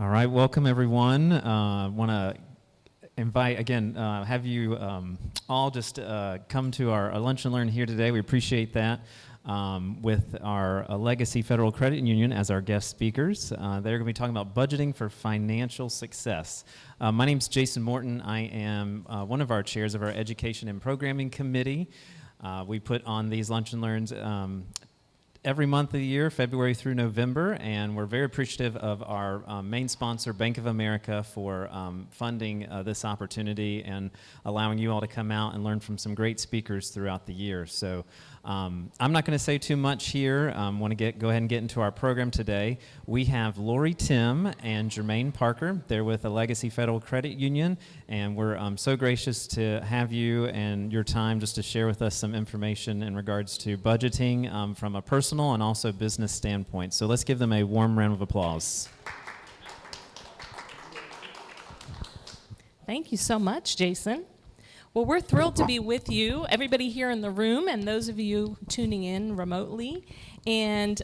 All right, welcome everyone. Want to invite, again, have you all just come to our Lunch and Learn here today. We appreciate that. With our Legacy Federal Credit Union as our guest speakers. They're going to be talking about budgeting for financial success. My name's Jason Morton. I am one of our chairs of our Education and Programming Committee. We put on these Lunch and Learns every month of the year, February through November, and we're very appreciative of our main sponsor, Bank of America, for funding this opportunity and allowing you all to come out and learn from some great speakers throughout the year. So I'm not going to say too much here. I want to go ahead and get into our program today. We have Lori Tim and Jermaine Parker. They're with the Legacy Federal Credit Union, and we're so gracious to have you and your time just to share with us some information in regards to budgeting from a personal and also business standpoint. So let's give them a warm round of applause. Thank you so much, Jason. Well, we're thrilled to be with you, everybody here in the room and those of you tuning in remotely. And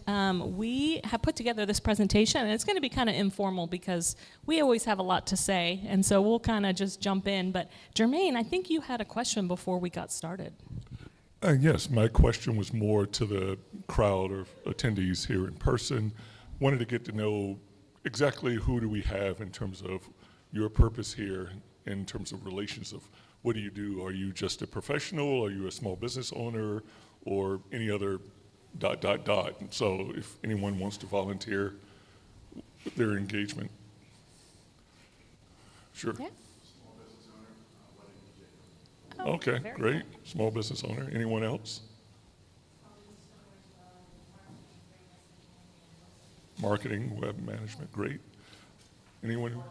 we have put together this presentation, and it's going to be kind of informal because we always have a lot to say, and so we'll kind of just jump in. But Jermaine, I think you had a question before we got started. Yes, my question was more to the crowd of attendees here in person. Wanted to get to know exactly who do we have in terms of your purpose here in terms of relations of what do you do? Are you just a professional? Are you a small business owner? Or any other ... And so if anyone wants to volunteer with their engagement. Sure. Yeah. Okay, very great. Small business owner. Anyone else? Marketing, web management, great. Anyone?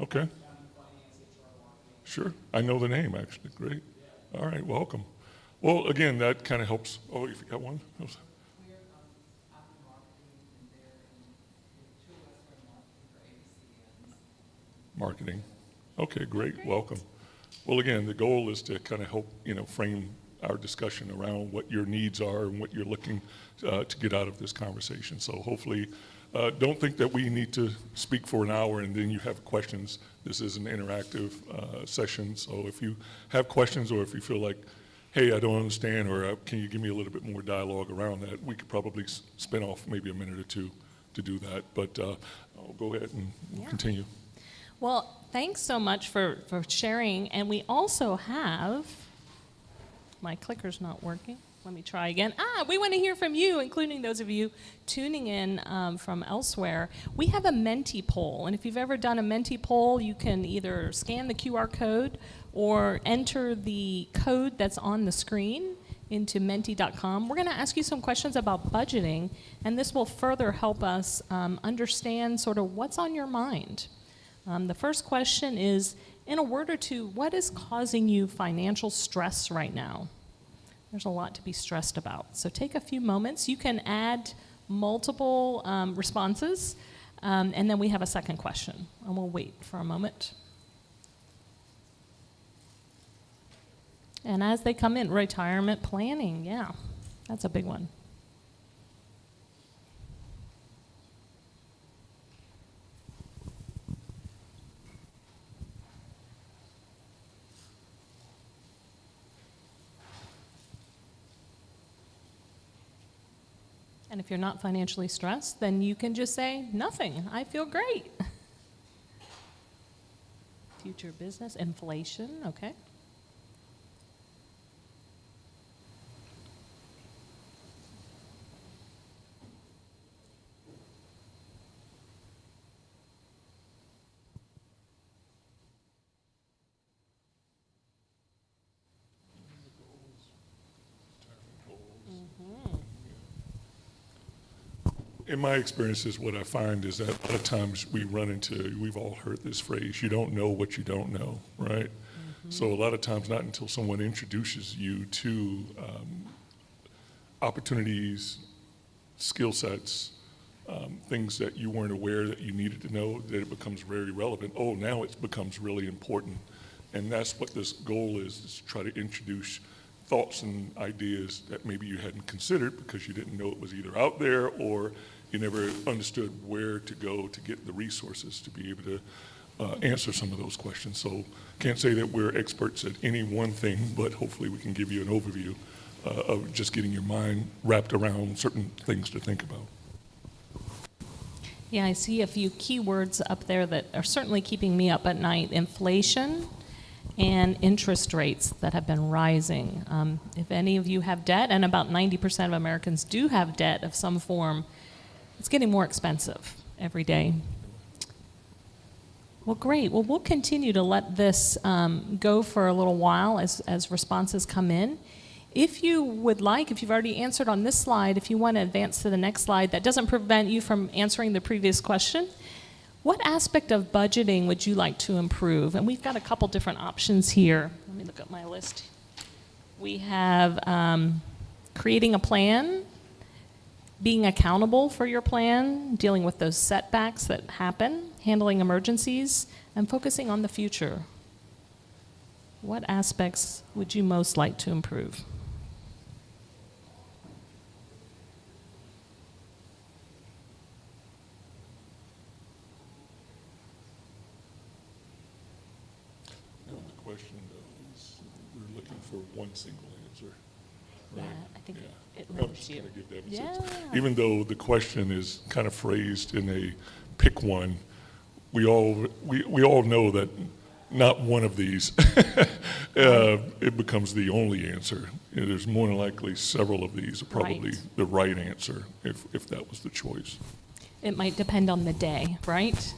Okay. Sure. I know the name, actually. Great. All right, welcome. Well, again, that kind of helps. Oh, you got one? Marketing. Okay, great. Welcome. Well, again, the goal is to kind of help, frame our discussion around what your needs are and what you're looking to get out of this conversation. So hopefully, don't think that we need to speak for an hour and then you have questions. This is an interactive session. So if you have questions or if you feel like, hey, I don't understand, or can you give me a little bit more dialogue around that, we could probably spin off maybe a minute or two to do that. But I'll go ahead and we'll continue. Well, thanks so much for sharing. And we also have, my clicker's not working. Let me try again. We want to hear from you, including those of you tuning in from elsewhere. We have a Menti poll, and if you've ever done a Menti poll, you can either scan the QR code or enter the code that's on the screen into menti.com. We're going to ask you some questions about budgeting, and this will further help us understand sort of what's on your mind. The first question is, in a word or two, what is causing you financial stress right now? There's a lot to be stressed about. So take a few moments. You can add multiple responses, and then we have a second question. And we'll wait for a moment. And as they come in, retirement planning, yeah, that's a big one. And if you're not financially stressed, then you can just say, nothing, I feel great. Future business, inflation, okay. In my experiences, what I find is that a lot of times we run into, we've all heard this phrase, you don't know what you don't know, right? Mm-hmm. So a lot of times, not until someone introduces you to opportunities, skill sets, things that you weren't aware that you needed to know, that it becomes very relevant. Oh, now it becomes really important. And that's what this goal is to try to introduce thoughts and ideas that maybe you hadn't considered because you didn't know it was either out there or you never understood where to go to get the resources to be able to answer some of those questions. So can't say that we're experts at any one thing, but hopefully we can give you an overview of just getting your mind wrapped around certain things to think about. Yeah, I see a few keywords up there that are certainly keeping me up at night. Inflation and interest rates that have been rising. If any of you have debt, and about 90% of Americans do have debt of some form, it's getting more expensive every day. Well, great. Well, we'll continue to let this go for a little while as responses come in. If you would like, if you've already answered on this slide, if you want to advance to the next slide, that doesn't prevent you from answering the previous question. What aspect of budgeting would you like to improve? And we've got a couple different options here. Let me look at my list. We have creating a plan, being accountable for your plan, dealing with those setbacks that happen, handling emergencies, and focusing on the future. What aspects would you most like to improve? Now the question is, we're looking for one single answer. that. I think it I'm moves just you. gonna give that a Yeah. sense. Even though the question is kind of phrased in a pick one, we all know that not one of these it becomes the only answer. You know, there's more than likely several of these are probably Right. the right answer if that was the choice. It might depend on the day, right?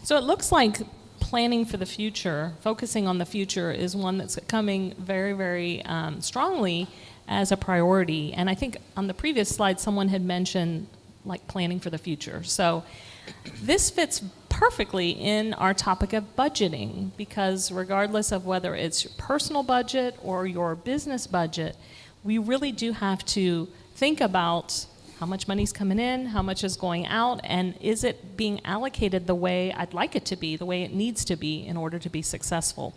So it looks like planning for the future, focusing on the future, is one that's coming very, very strongly as a priority. And I think on the previous slide, someone had mentioned like planning for the future. So this fits perfectly in our topic of budgeting, because regardless of whether it's your personal budget or your business budget, we really do have to think about how much money's coming in, how much is going out, and is it being allocated the way I'd like it to be, the way it needs to be in order to be successful.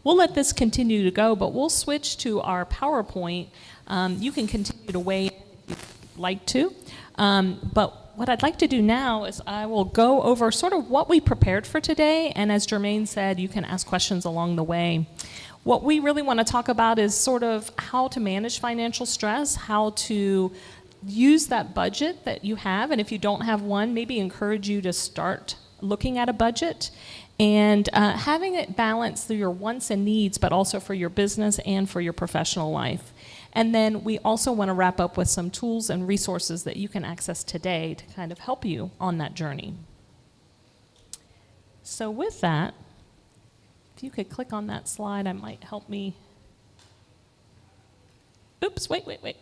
We'll let this continue to go, but we'll switch to our PowerPoint. You can continue to weigh in if you'd like to. But what I'd like to do now is I will go over sort of what we prepared for today, and as Jermaine said, you can ask questions along the way. What we really want to talk about is sort of how to manage financial stress, how to use that budget that you have, and if you don't have one, maybe encourage you to start looking at a budget and having it balance through your wants and needs, but also for your business and for your professional life. And then we also want to wrap up with some tools and resources that you can access today to kind of help you on that journey. So with that, if you could click on that slide, that might help me. Oops, wait.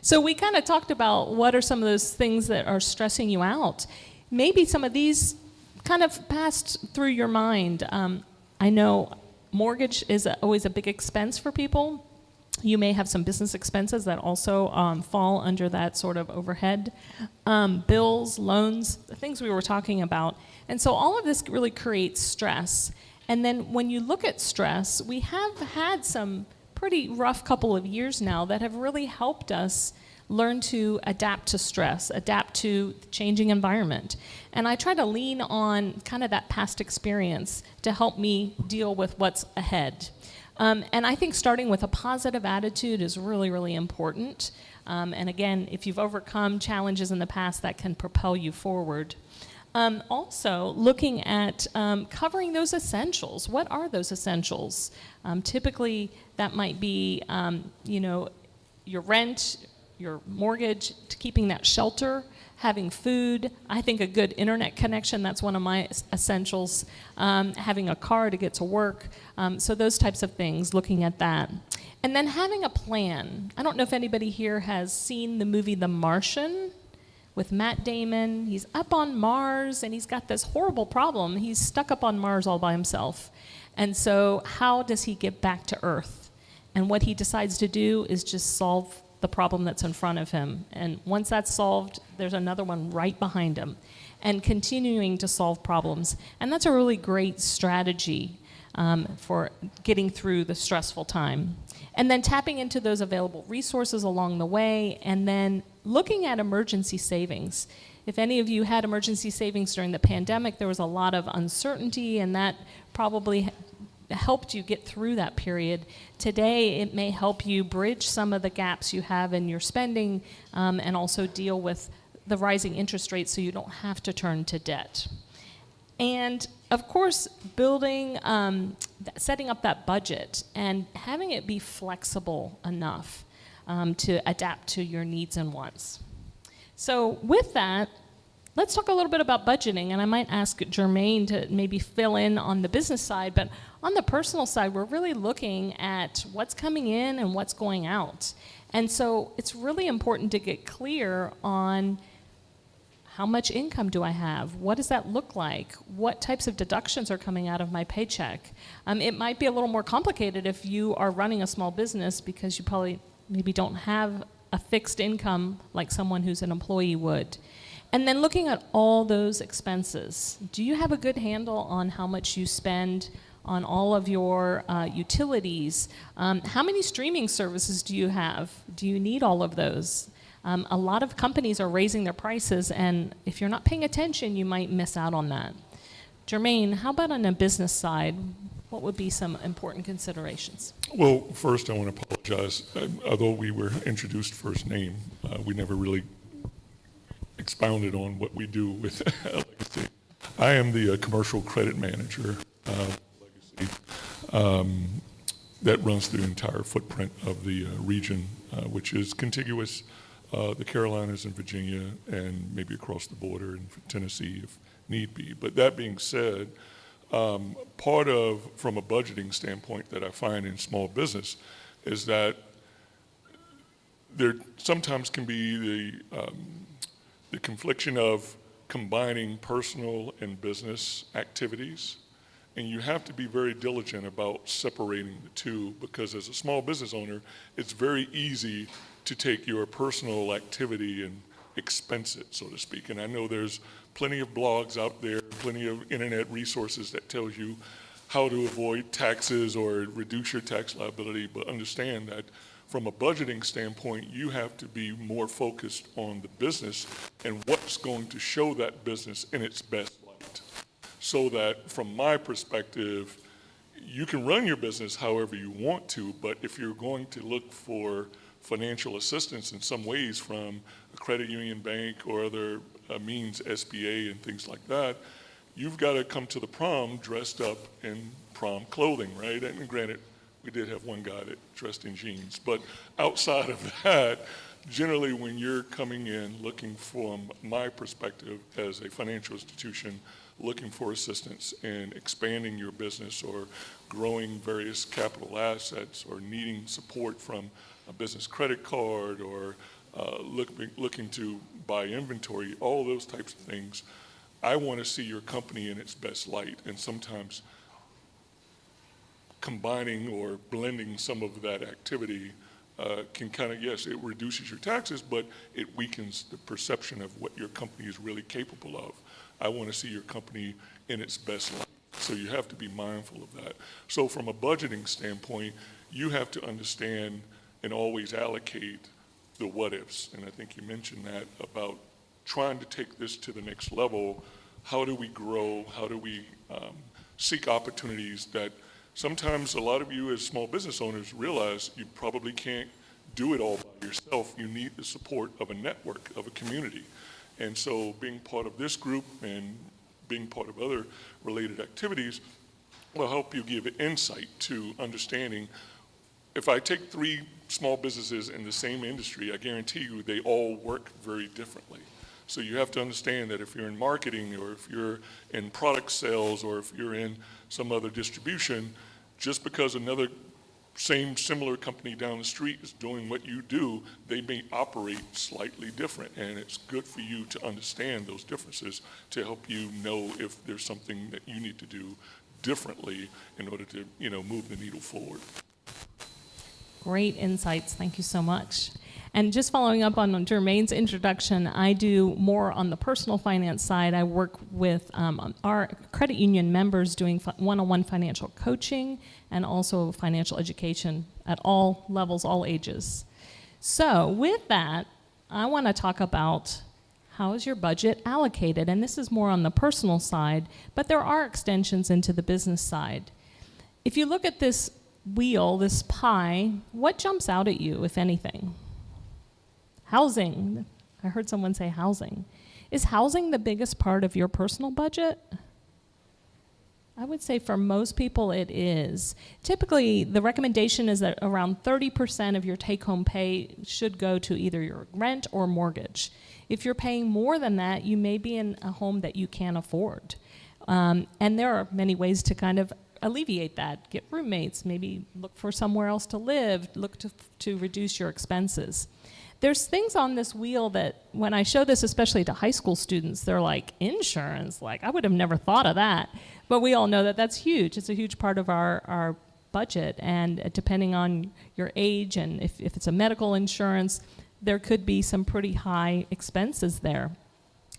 So we kind of talked about what are some of those things that are stressing you out. Maybe some of these kind of passed through your mind. I know mortgage is always a big expense for people. You may have some business expenses that also fall under that sort of overhead. Bills, loans, the things we were talking about. And so all of this really creates stress. And then when you look at stress, we have had some pretty rough couple of years now that have really helped us learn to adapt to stress, adapt to the changing environment. And I try to lean on kind of that past experience to help me deal with what's ahead. And I think starting with a positive attitude is really, really important. And again, if you've overcome challenges in the past, that can propel you forward. Also, looking at covering those essentials. What are those essentials? Typically, that might be, your rent, your mortgage, keeping that shelter, having food. I think a good internet connection, that's one of my essentials. Having a car to get to work. So those types of things, looking at that. And then having a plan. I don't know if anybody here has seen the movie The Martian with Matt Damon. He's up on Mars, and he's got this horrible problem. He's stuck up on Mars all by himself. And so how does he get back to Earth? And what he decides to do is just solve the problem that's in front of him. And once that's solved, there's another one right behind him. And continuing to solve problems. And that's a really great strategy for getting through the stressful time. And then tapping into those available resources along the way, and then looking at emergency savings. If any of you had emergency savings during the pandemic, there was a lot of uncertainty, and that probably helped you get through that period. Today, it may help you bridge some of the gaps you have in your spending, and also deal with the rising interest rates so you don't have to turn to debt. And of course, building, setting up that budget and having it be flexible enough to adapt to your needs and wants. So with that, let's talk a little bit about budgeting, and I might ask Jermaine to maybe fill in on the business side, but on the personal side, we're really looking at what's coming in and what's going out. And so it's really important to get clear on how much income do I have? What does that look like? What types of deductions are coming out of my paycheck? It might be a little more complicated if you are running a small business because you probably maybe don't have a fixed income like someone who's an employee would. And then looking at all those expenses. Do you have a good handle on how much you spend on all of your utilities? How many streaming services do you have? Do you need all of those? A lot of companies are raising their prices, and if you're not paying attention, you might miss out on that. Jermaine, how about on the business side? what would be some important considerations? Well, first I want to apologize. Although we were introduced first name, we never really expounded on what we do with Legacy. I am the commercial credit manager of Legacy that runs through the entire footprint of the region, which is contiguous, the Carolinas and Virginia, and maybe across the border in Tennessee if need be. But that being said, part of, from a budgeting standpoint that I find in small business is that there sometimes can be the confliction of combining personal and business activities. And you have to be very diligent about separating the two, because as a small business owner, it's very easy to take your personal activity and expense it, so to speak. And I know there's plenty of blogs out there, plenty of internet resources that tells you how to avoid taxes or reduce your tax liability, but understand that from a budgeting standpoint, you have to be more focused on the business and what's going to show that business in its best light. So that from my perspective, you can run your business however you want to, but if you're going to look for financial assistance in some ways from a credit union, bank, or other means, SBA and things like that, you've got to come to the prom dressed up in prom clothing, right? And granted, we did have one guy that dressed in jeans, but outside of that, generally when you're coming in looking from my perspective as a financial institution, looking for assistance in expanding your business or growing various capital assets or needing support from a business credit card or looking to buy inventory, all those types of things, I want to see your company in its best light. And sometimes combining or blending some of that activity can kind of, yes, it reduces your taxes, but it weakens the perception of what your company is really capable of. I want to see your company in its best light. So you have to be mindful of that. So from a budgeting standpoint, you have to understand and always allocate the what ifs. And I think you mentioned that about trying to take this to the next level. How do we grow? How do we seek opportunities that sometimes a lot of you as small business owners realize you probably can't do it all by yourself. You need the support of a network, of a community. And so being part of this group and being part of other related activities will help you give insight to understanding. If I take 3 small businesses in the same industry, I guarantee you they all work very differently. So you have to understand that if you're in marketing or if you're in product sales or if you're in some other distribution, just because another similar company down the street is doing what you do, they may operate slightly different. And it's good for you to understand those differences to help you know if there's something that you need to do differently in order to, move the needle forward. Great insights. Thank you so much. And just following up on Jermaine's introduction, I do more on the personal finance side. I work with our credit union members doing one-on-one financial coaching and also financial education at all levels, all ages. So with that, I want to talk about how is your budget allocated? And this is more on the personal side, but there are extensions into the business side. If you look at this wheel, this pie, what jumps out at you, if anything? Housing. I heard someone say housing. Is housing the biggest part of your personal budget? I would say for most people it is. Typically, the recommendation is that around 30% of your take-home pay should go to either your rent or mortgage. If you're paying more than that, you may be in a home that you can't afford. And there are many ways to kind of alleviate that. Get roommates, maybe look for somewhere else to live, look to reduce your expenses. There's things on this wheel that when I show this, especially to high school students, they're like, insurance, like I would have never thought of that. But we all know that that's huge. It's a huge part of our budget. And depending on your age and if it's a medical insurance, there could be some pretty high expenses there.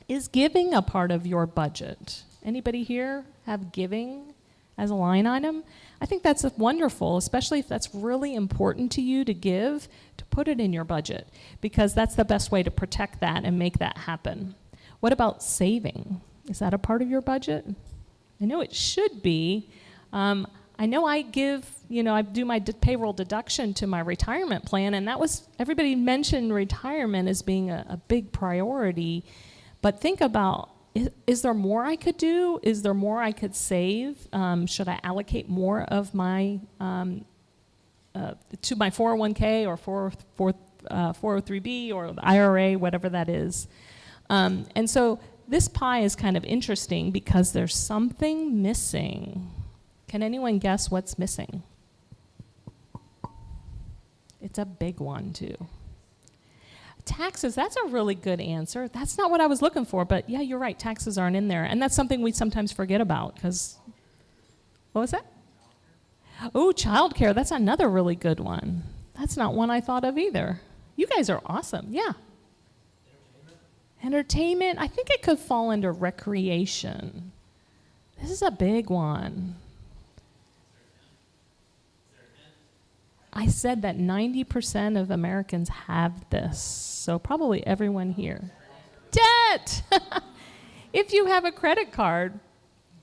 Is giving a part of your budget? Anybody here have giving as a line item? I think that's wonderful, especially if that's really important to you to give, to put it in your budget, because that's the best way to protect that and make that happen. What about saving? Is that a part of your budget? I know it should be. I know I give, I do my payroll deduction to my retirement plan, and everybody mentioned retirement as being a big priority. But think about, is there more I could do? Is there more I could save? Should I allocate more of my, to my 401k or 403b or the IRA, whatever that is? And so this pie is kind of interesting because there's something missing. Can anyone guess what's missing? It's a big one, too. Taxes, that's a really good answer. That's not what I was looking for, but yeah, you're right, taxes aren't in there. And that's something we sometimes forget about because, what was that? Oh, childcare, that's another really good one. That's not one I thought of either. You guys are awesome, yeah. Entertainment, I think it could fall under recreation. This is a big one. I said that 90% of Americans have this, so probably everyone here. Debt! If you have a credit card,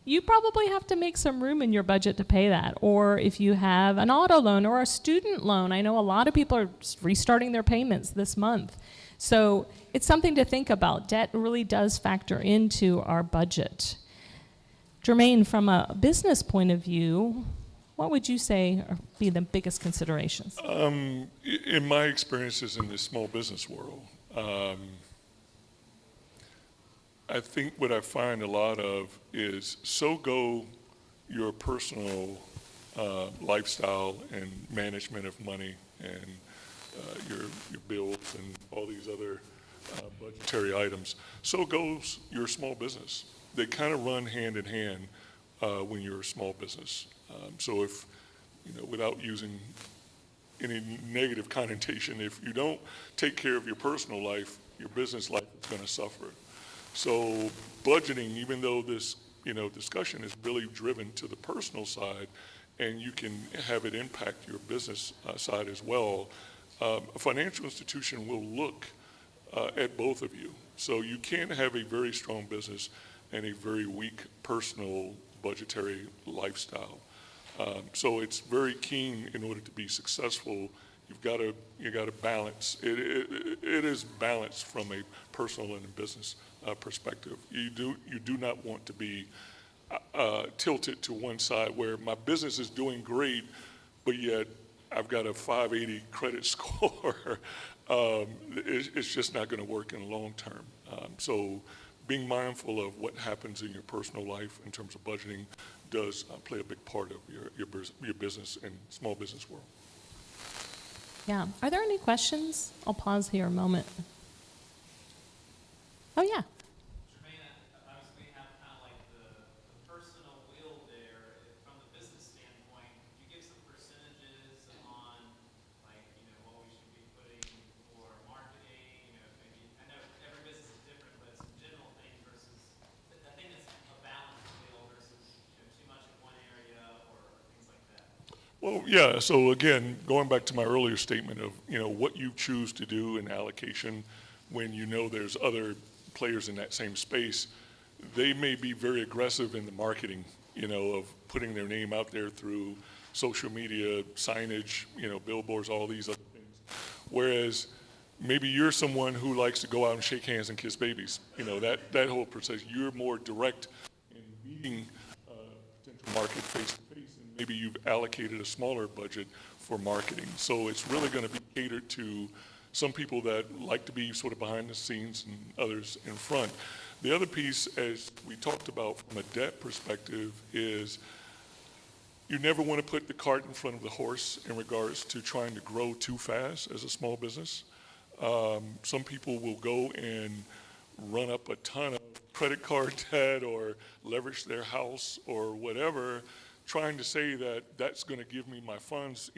you probably have to make some room in your budget to pay that. Or if you have an auto loan or a student loan, I know a lot of people are restarting their payments this month. So it's something to think about. Debt really does factor into our budget. Jermaine, from a business point of view, what would you say be the biggest considerations? In my experiences in the small business world, I think what I find a lot of is so go your personal lifestyle and management of money and your bills and all these other budgetary items. So goes your small business. They kind of run hand in hand when you're a small business. So if, without using any negative connotation, if you don't take care of your personal life, your business life is going to suffer. So budgeting, even though this, discussion is really driven to the personal side, and you can have it impact your business side as well, a financial institution will look at both of you. So you can't have a very strong business and a very weak personal budgetary lifestyle. So it's very keen in order to be successful. You got to balance. It is balanced from a personal and a business perspective. You do not want to be tilted to one side where my business is doing great, but yet I've got a 580 credit score. It's just not going to work in the long term. So being mindful of what happens in your personal life in terms of budgeting does play a big part of your business and small business world. Yeah. Are there any questions? I'll pause here a moment. Oh, yeah. Jermaine, obviously we have kind of like the personal will there. From the business standpoint, could you give some percentages on like, what we should be putting for marketing? Maybe, I know every business is different, but some general things versus, I think it's a balance deal versus too much in one area or things like that. Well, yeah, so again, going back to my earlier statement of, what you choose to do in allocation when there's other players in that same space, they may be very aggressive in the marketing, of putting their name out there through social media, signage, billboards, all these other things. Whereas maybe you're someone who likes to go out and shake hands and kiss babies. That whole process, you're more direct in meeting potential market face to face, and maybe you've allocated a smaller budget for marketing. So it's really going to be catered to some people that like to be sort of behind the scenes and others in front. The other piece, as we talked about from a debt perspective, is you never want to put the cart in front of the horse in regards to trying to grow too fast as a small business. Some people will go and run up a ton of credit card debt or leverage their house or whatever, trying to say that that's going to give me my funds,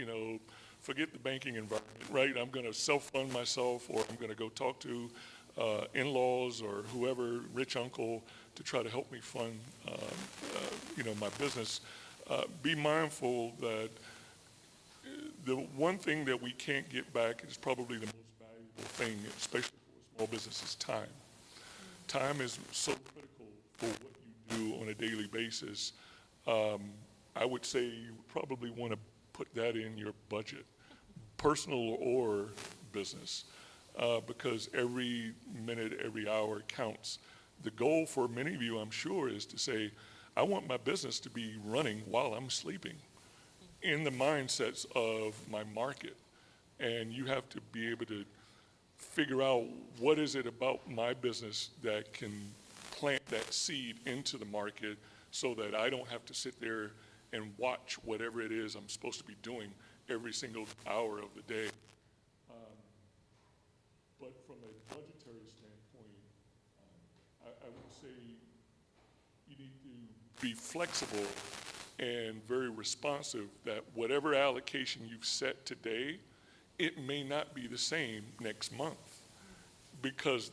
forget the banking environment, right? I'm going to self-fund myself, or I'm going to go talk to in-laws or whoever, rich uncle, to try to help me fund, my business. Be mindful that the one thing that we can't get back is probably the most valuable thing, especially for a small business, is time. Time is so critical for what you do on a daily basis. I would say you probably want to put that in your budget, personal or business, because every minute, every hour counts. The goal for many of you, I'm sure, is to say, I want my business to be running while I'm sleeping in the mindsets of my market. And you have to be able to figure out what is it about my business that can plant that seed into the market so that I don't have to sit there and watch whatever it is I'm supposed to be doing every single hour of the day. But from a budgetary standpoint, I would say you need to be flexible and very responsive that whatever allocation you've set today, it may not be the same next month. Because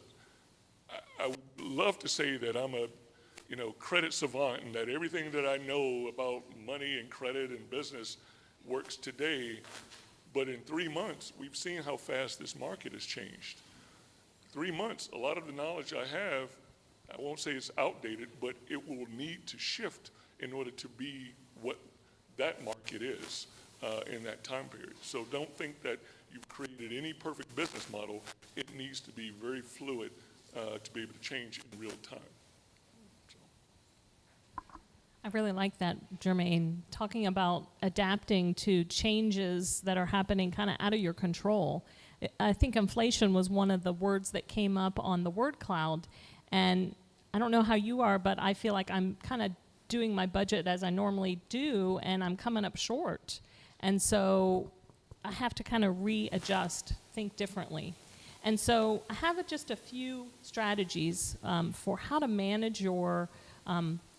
I would love to say that I'm a credit savant and that everything that I know about money and credit and business works today. But in 3 months, we've seen how fast this market has changed. 3 months, a lot of the knowledge I have, I won't say it's outdated, but it will need to shift in order to be what that market is in that time period. So don't think that you've created any perfect business model. It needs to be very fluid to be able to change in real time. I really like that, Jermaine, talking about adapting to changes that are happening kind of out of your control. I think inflation was one of the words that came up on the word cloud. And I don't know how you are, but I feel like I'm kind of doing my budget as I normally do, and I'm coming up short. And so I have to kind of readjust, think differently. And so I have just a few strategies for how to manage your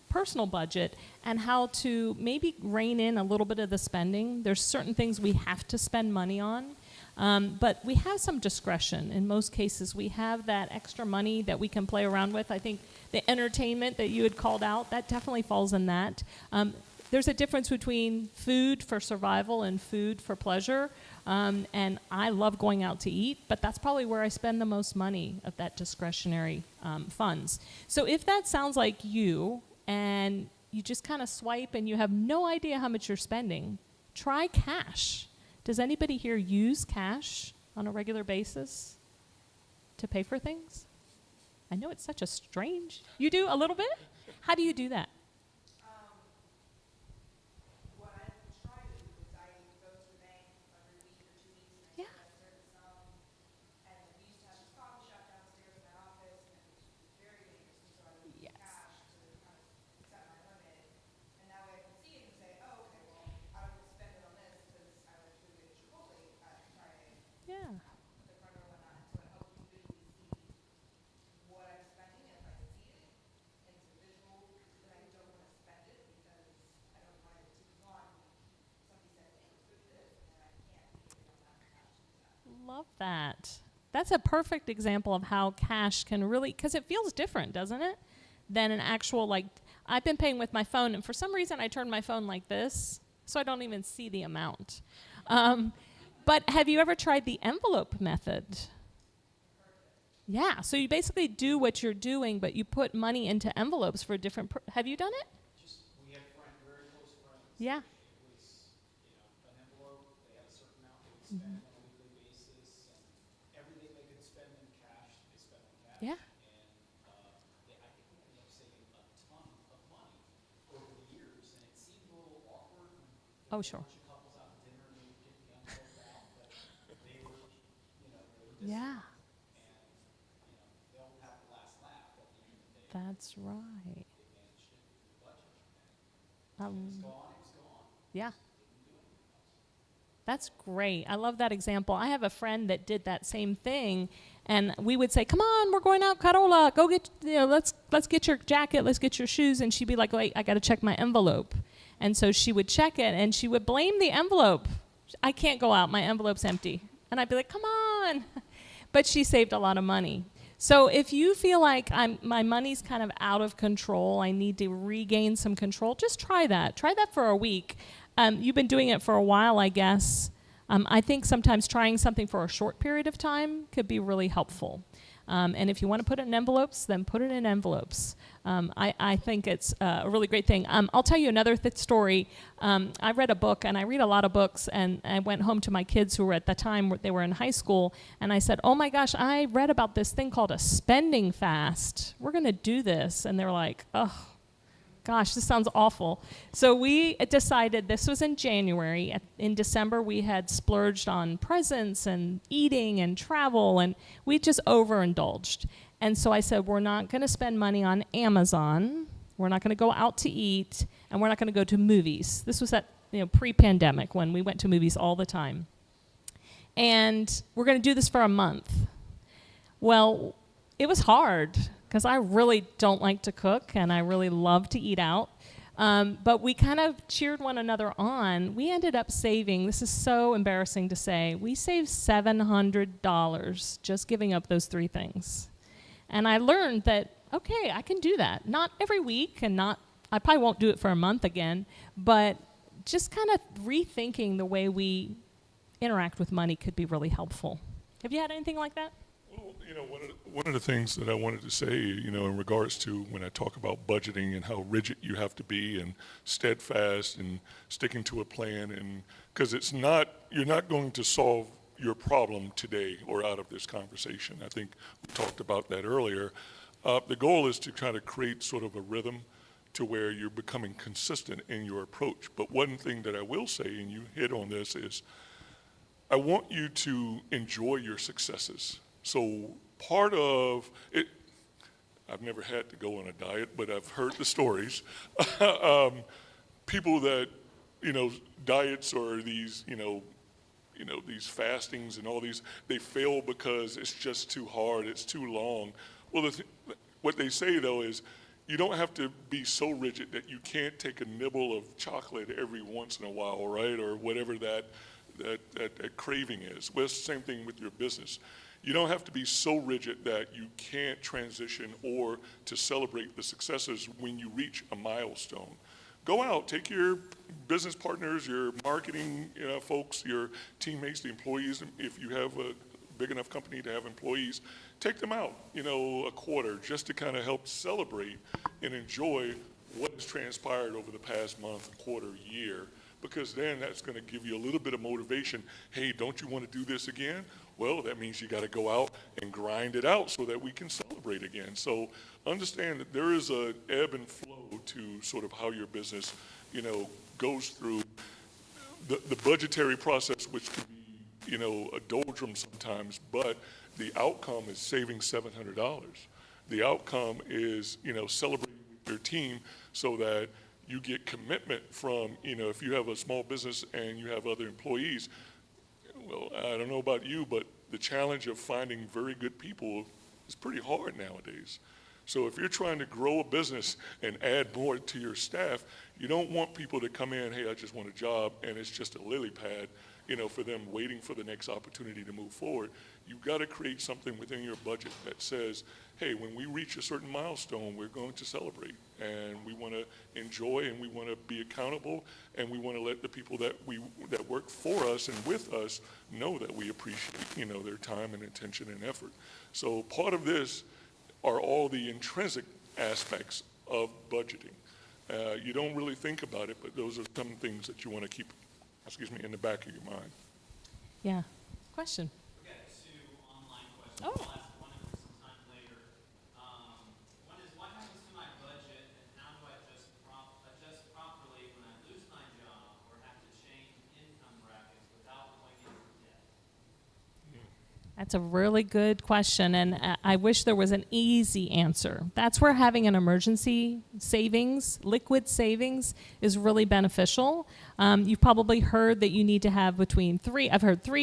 personal budget and how to maybe rein in a little bit of the spending. There's certain things we have to spend money on, but we have some discretion. In most cases, we have that extra money that we can play around with. I think the entertainment that you had called out, that definitely falls in that. There's a difference between food for survival and food for pleasure. And I love going out to eat, but that's probably where I spend the most money of that discretionary funds. So if that sounds like you, and you just kind of swipe and you have no idea how much you're spending, try cash. Does anybody here use cash on a regular basis to pay for things? I know it's such a strange. You do a little bit? How do you do that? What I try to do is I go to the bank every week or 2 weeks and I Yeah. set a certain sum. And we used to have this coffee shop downstairs in my office, and it was very dangerous. And so I would use Yes. cash to kind of set my limit. And that way I can see it and say, oh, okay, well, I don't spend it on this because I like food at Chipotle on Friday, Yeah. the front or whatnot. So it helps me visually see what I'm spending, and if I see it, and it's a visual, then I don't want to spend it because I don't want it to go on. Somebody said, hey, let's do this, and I can't because I don't have the cash to do that. Love that. That's a perfect example of how cash can really, because it feels different, doesn't it? Than an actual, like, I've been paying with my phone, and for some reason I turn my phone like this, so I don't even see the amount. But have you ever tried the envelope method? Yeah, so you basically do what you're doing, but you put money into envelopes for different, have you done it? We had very close friends. Yeah. It was, an envelope, they had a certain amount they would spend on a weekly basis, and everything they could spend in cash, they spent in cash. Yeah. And I think we ended up saving a ton of money over the years, and it seemed a little awkward when Oh, there sure. were a bunch of couples out to dinner and they would get the envelope out, but they were, they were Yeah, disciplined, and, they don't have the last laugh at the end of the day. that's right. They managed it through the budget, and Um, it was gone. yeah. That's great. I love that example. I have a friend that did that same thing, and we would say, "Come on, we're going out, Carola. Go get, let's get your jacket, let's get your shoes." And she'd be like, "Wait, I got to check my envelope." And so she would check it, and she would blame the envelope. I can't go out. My envelope's empty. And I'd be like, "Come on." But she saved a lot of money. So if you feel like my money's kind of out of control, I need to regain some control, just try that. Try that for a week. You've been doing it for a while, I guess. I think sometimes trying something for a short period of time could be really helpful. And if you want to put it in envelopes, then put it in envelopes. I think it's a really great thing. I'll tell you another story. I read a book, and I read a lot of books, and I went home to my kids who were at the time, they were in high school, and I said, oh my gosh, I read about this thing called a spending fast. We're going to do this. And they're like, oh, gosh, this sounds awful. So we decided, this was in January. In December, we had splurged on presents and eating and travel, and we just overindulged. And so I said, we're not going to spend money on Amazon. We're not going to go out to eat, and we're not going to go to movies. This was at pre-pandemic when we went to movies all the time. And we're going to do this for a month. Well, it was hard, because I really don't like to cook, and I really love to eat out. But we kind of cheered one another on. We ended up saving, this is so embarrassing to say, we saved $700 just giving up those 3 things. And I learned that, okay, I can do that. Not every week, and I probably won't do it for a month again, but just kind of rethinking the way we interact with money could be really helpful. Have you had anything like that? Well, one of the things that I wanted to say, in regards to when I talk about budgeting and how rigid you have to be and steadfast and sticking to a plan, and because you're not going to solve your problem today or out of this conversation. I think we talked about that earlier. The goal is to try to create sort of a rhythm to where you're becoming consistent in your approach. But one thing that I will say, and you hit on this, is I want you to enjoy your successes. So part of it, I've never had to go on a diet, but I've heard the stories. People that, diets or these, these fastings and all these, they fail because it's just too hard, it's too long. Well, what they say though is, you don't have to be so rigid that you can't take a nibble of chocolate every once in a while, right? Or whatever that craving is. Well, it's the same thing with your business. You don't have to be so rigid that you can't transition or to celebrate the successes when you reach a milestone. Go out, take your business partners, your marketing folks, your teammates, the employees, if you have a big enough company to have employees, take them out, a quarter, just to kind of help celebrate and enjoy what has transpired over the past month, quarter, year, because then that's going to give you a little bit of motivation. Hey, don't you want to do this again? Well, that means you got to go out and grind it out so that we can celebrate again. So understand that there is a ebb and flow to sort of how your business, goes through the budgetary process, which can be, a doldrum sometimes, but the outcome is saving $700. The outcome is, celebrating with your team so that you get commitment from, if you have a small business and you have other employees. Well, I don't know about you, but the challenge of finding very good people is pretty hard nowadays. So if you're trying to grow a business and add more to your staff, you don't want people to come in, hey, I just want a job, and it's just a lily pad, for them waiting for the next opportunity to move forward. You've got to create something within your budget that says, hey, when we reach a certain milestone, we're going to celebrate, and we want to enjoy, and we want to be accountable, and we want to let the people that work for us and with us know that we appreciate, their time and attention and effort. So part of this are all the intrinsic aspects of budgeting. You don't really think about it, but those are some things that you want to keep, in the back of your mind. Yeah. Question? We got 2 online questions. Oh. I'll ask one of them sometime later. One is, what happens to my budget, and how do I adjust properly when I lose my job or have to change income brackets without going into debt? That's a really good question, and I wish there was an easy answer. That's where having an emergency savings, liquid savings, is really beneficial. You've probably heard that you need to have between 3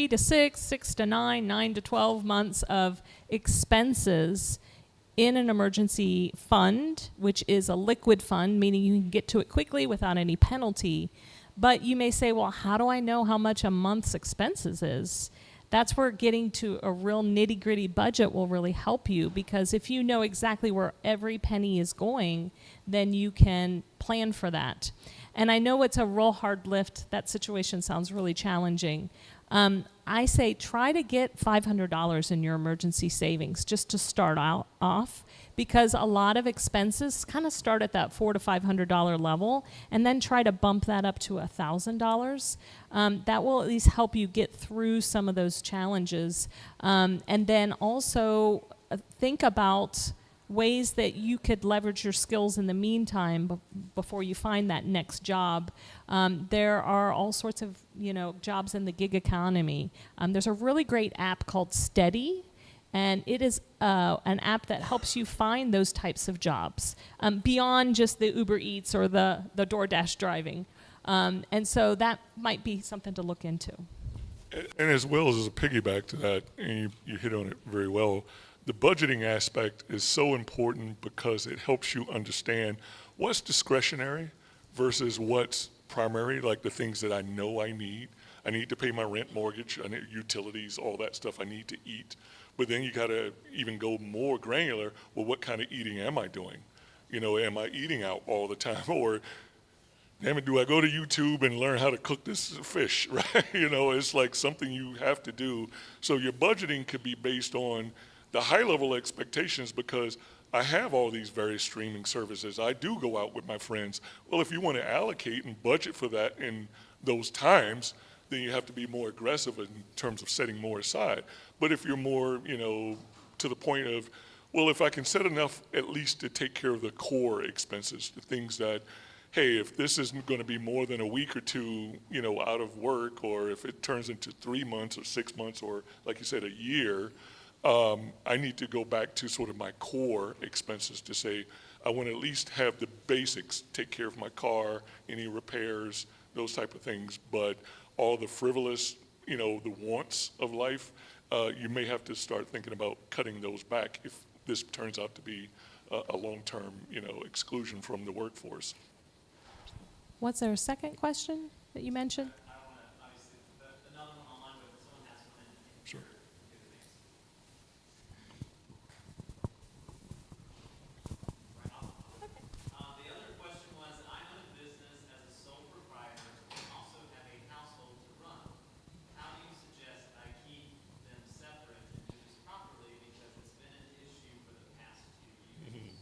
to 6, 6 to 9, 9 to 12 months of expenses in an emergency fund, which is a liquid fund, meaning you can get to it quickly without any penalty. But you may say, well, how do I know how much a month's expenses is? That's where getting to a real nitty-gritty budget will really help you, because if you know exactly where every penny is going, then you can plan for that. And I know it's a real hard lift. That situation sounds really challenging. I say try to get $500 in your emergency savings just to start out off, because a lot of expenses kind of start at that $400 to $500 level, and then try to bump that up to $1,000. That will at least help you get through some of those challenges. And then also think about ways that you could leverage your skills in the meantime before you find that next job. There are all sorts of jobs in the gig economy. There's a really great app called Steady, and it is an app that helps you find those types of jobs beyond just the Uber Eats or the DoorDash driving. And so that might be something to look into. And as well as a piggyback to that, and you hit on it very well, the budgeting aspect is so important because it helps you understand what's discretionary versus what's primary, like the things that I know I need. I need to pay my rent, mortgage, I need utilities, all that stuff I need to eat. But then you gotta even go more granular, well, what kind of eating am I doing? Am I eating out all the time? Or, damn it, do I go to YouTube and learn how to cook this fish, right? It's like something you have to do. So your budgeting could be based on the high level expectations, because I have all these various streaming services. I do go out with my friends. Well, if you want to allocate and budget for that in those times, then you have to be more aggressive in terms of setting more aside. But if you're more, to the point of, well, if I can set enough at least to take care of the core expenses, the things that, hey, if this isn't going to be more than a week or two, out of work, or if it turns into 3 months or 6 months, or like you said, a year, I need to go back to sort of my core expenses to say, I want to at least have the basics, take care of my car, any repairs, those type of things. But all the frivolous, the wants of life, you may have to start thinking about cutting those back if this turns out to be a long-term, exclusion from the workforce. Was there a second question that you mentioned? I want to, obviously, another one online, but if someone has one, Sure. The other question was, I own a business as a sole proprietor and also have a household to run. How do you suggest I keep them separate and do this properly, because it's been an issue for the past few years?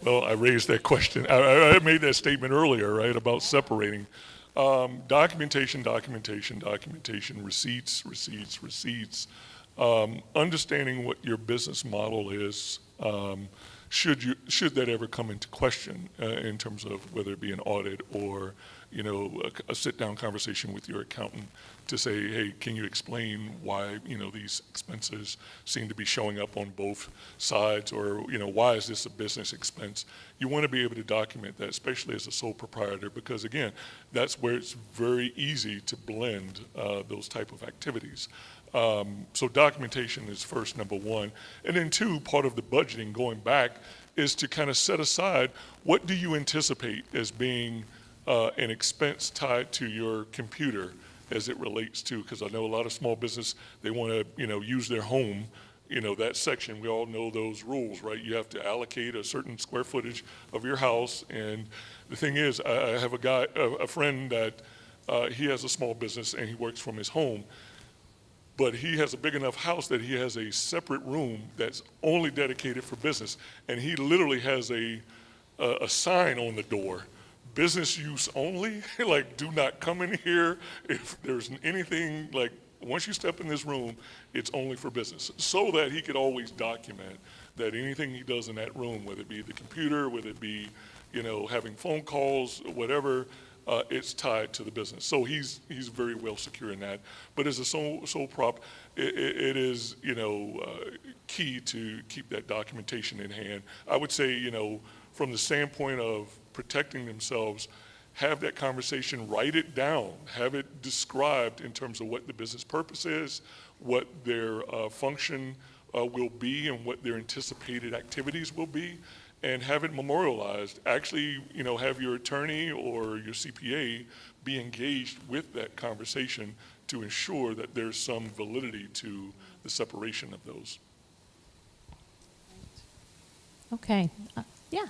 Well, I raised that question. I made that statement earlier, right, about separating. Documentation, receipts. Understanding what your business model is, should that ever come into question in terms of whether it be an audit or a sit-down conversation with your accountant to say, hey, can you explain why these expenses seem to be showing up on both sides, or why is this a business expense? You want to be able to document that, especially as a sole proprietor, because again, that's where it's very easy to blend those type of activities. So documentation is first, number one. And then two, part of the budgeting going back is to kind of set aside, what do you anticipate as being an expense tied to your computer as it relates to, because I know a lot of small business, they want to use their home, that section, we all know those rules, right? You have to allocate a certain square footage of your house. And the thing is, I have a friend that he has a small business and he works from his home. But he has a big enough house that he has a separate room that's only dedicated for business. And he literally has a sign on the door, business use only, like do not come in here. If there's anything, like once you step in this room, it's only for business. So that he could always document that anything he does in that room, whether it be the computer, whether it be, having phone calls, whatever, it's tied to the business. So he's very well secure in that. But as a sole prop, it is, key to keep that documentation in hand. I would say, from the standpoint of protecting themselves, have that conversation, write it down, have it described in terms of what the business purpose is, what their function will be, and what their anticipated activities will be, and have it memorialized. Actually, have your attorney or your CPA be engaged with that conversation to ensure that there's some validity to the separation of those. Okay. Yeah.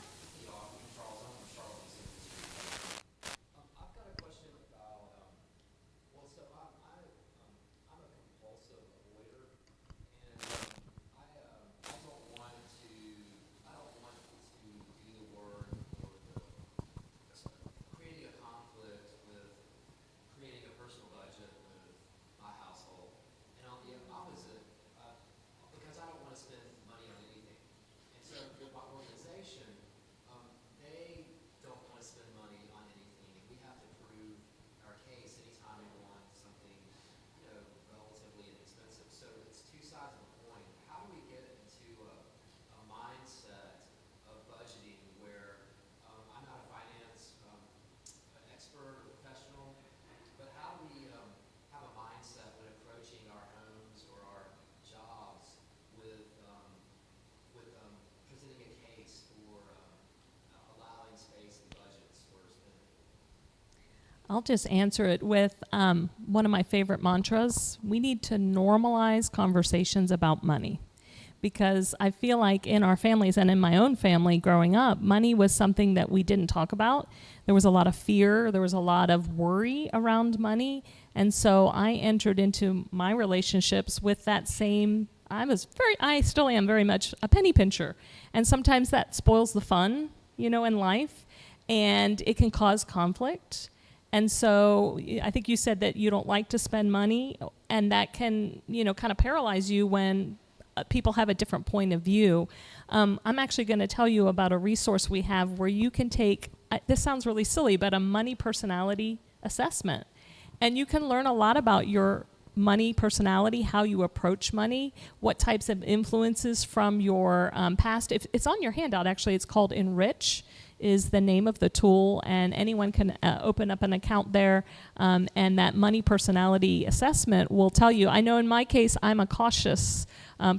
I'll just answer it with one of my favorite mantras. We need to normalize conversations about money, because I feel like in our families and in my own family growing up, money was something that we didn't talk about. There was a lot of fear. There was a lot of worry around money. And so I entered into my relationships with that same, I still am very much a penny pincher. And sometimes that spoils the fun, in life, and it can cause conflict. And so I think you said that you don't like to spend money, and that can, kind of paralyze you when people have a different point of view. I'm actually going to tell you about a resource we have where you can take, this sounds really silly, but a money personality assessment. And you can learn a lot about your money personality, how you approach money, what types of influences from your past. If it's on your handout, actually, it's called Enrich, is the name of the tool, and anyone can open up an account there, and that money personality assessment will tell you. I know in my case, I'm a cautious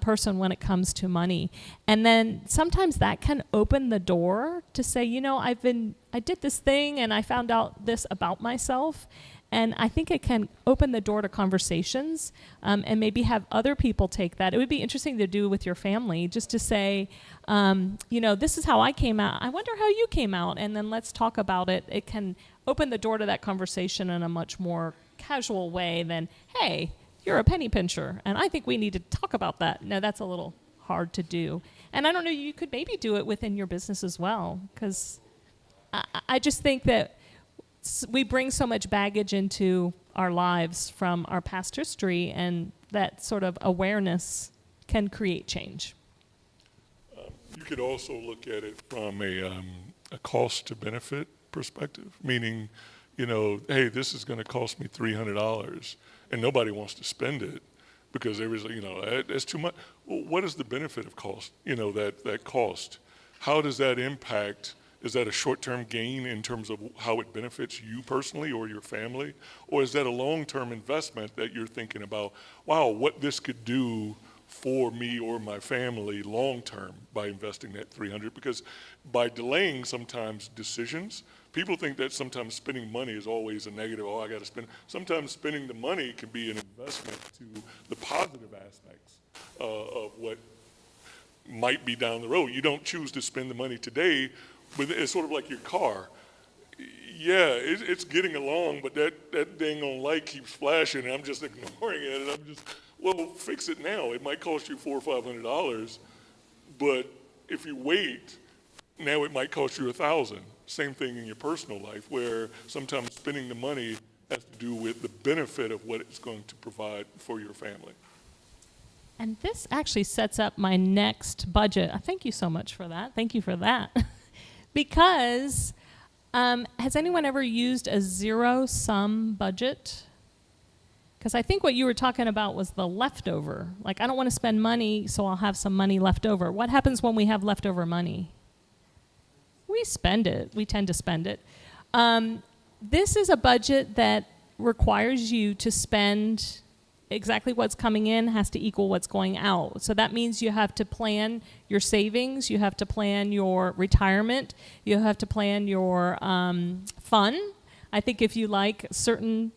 person when it comes to money, and then sometimes that can open the door to say, I did this thing and I found out this about myself. And I think it can open the door to conversations, and maybe have other people take that. It would be interesting to do with your family, just to say, this is how I came out. I wonder how you came out, and then let's talk about it. It can open the door to that conversation in a much more casual way than, hey, you're a penny pincher, and I think we need to talk about that. No, that's a little hard to do. And I don't know, you could maybe do it within your business as well, because I just think that we bring so much baggage into our lives from our past history, and that sort of awareness can create change. You could also look at it from a cost to benefit perspective, meaning, hey, this is going to cost me $300, and nobody wants to spend it because there is, that's too much. Well, what is the benefit of cost? That cost. How does that impact? Is that a short-term gain in terms of how it benefits you personally or your family? Or is that a long-term investment that you're thinking about, wow, what this could do for me or my family long-term by investing that $300? Because by delaying sometimes decisions, people think that sometimes spending money is always a negative, I got to spend. Sometimes spending the money can be an investment to the positive aspects of what might be down the road. You don't choose to spend the money today, but it's sort of like your car. Yeah, it's getting along, but that dang on light keeps flashing, and I'm just ignoring it, and I'm just, well, fix it now. It might cost you $400 or $500, but if you wait, now it might cost you $1,000. Same thing in your personal life, where sometimes spending the money has to do with the benefit of what it's going to provide for your family. And this actually sets up my next budget. Thank you so much for that. Thank you for that. Because has anyone ever used a zero-sum budget? Because I think what you were talking about was the leftover. Like, I don't want to spend money, so I'll have some money left over. What happens when we have leftover money? We spend it. We tend to spend it. This is a budget that requires you to spend exactly what's coming in has to equal what's going out. So that means you have to plan your savings, you have to plan your retirement, you have to plan your fun. I think if you like certain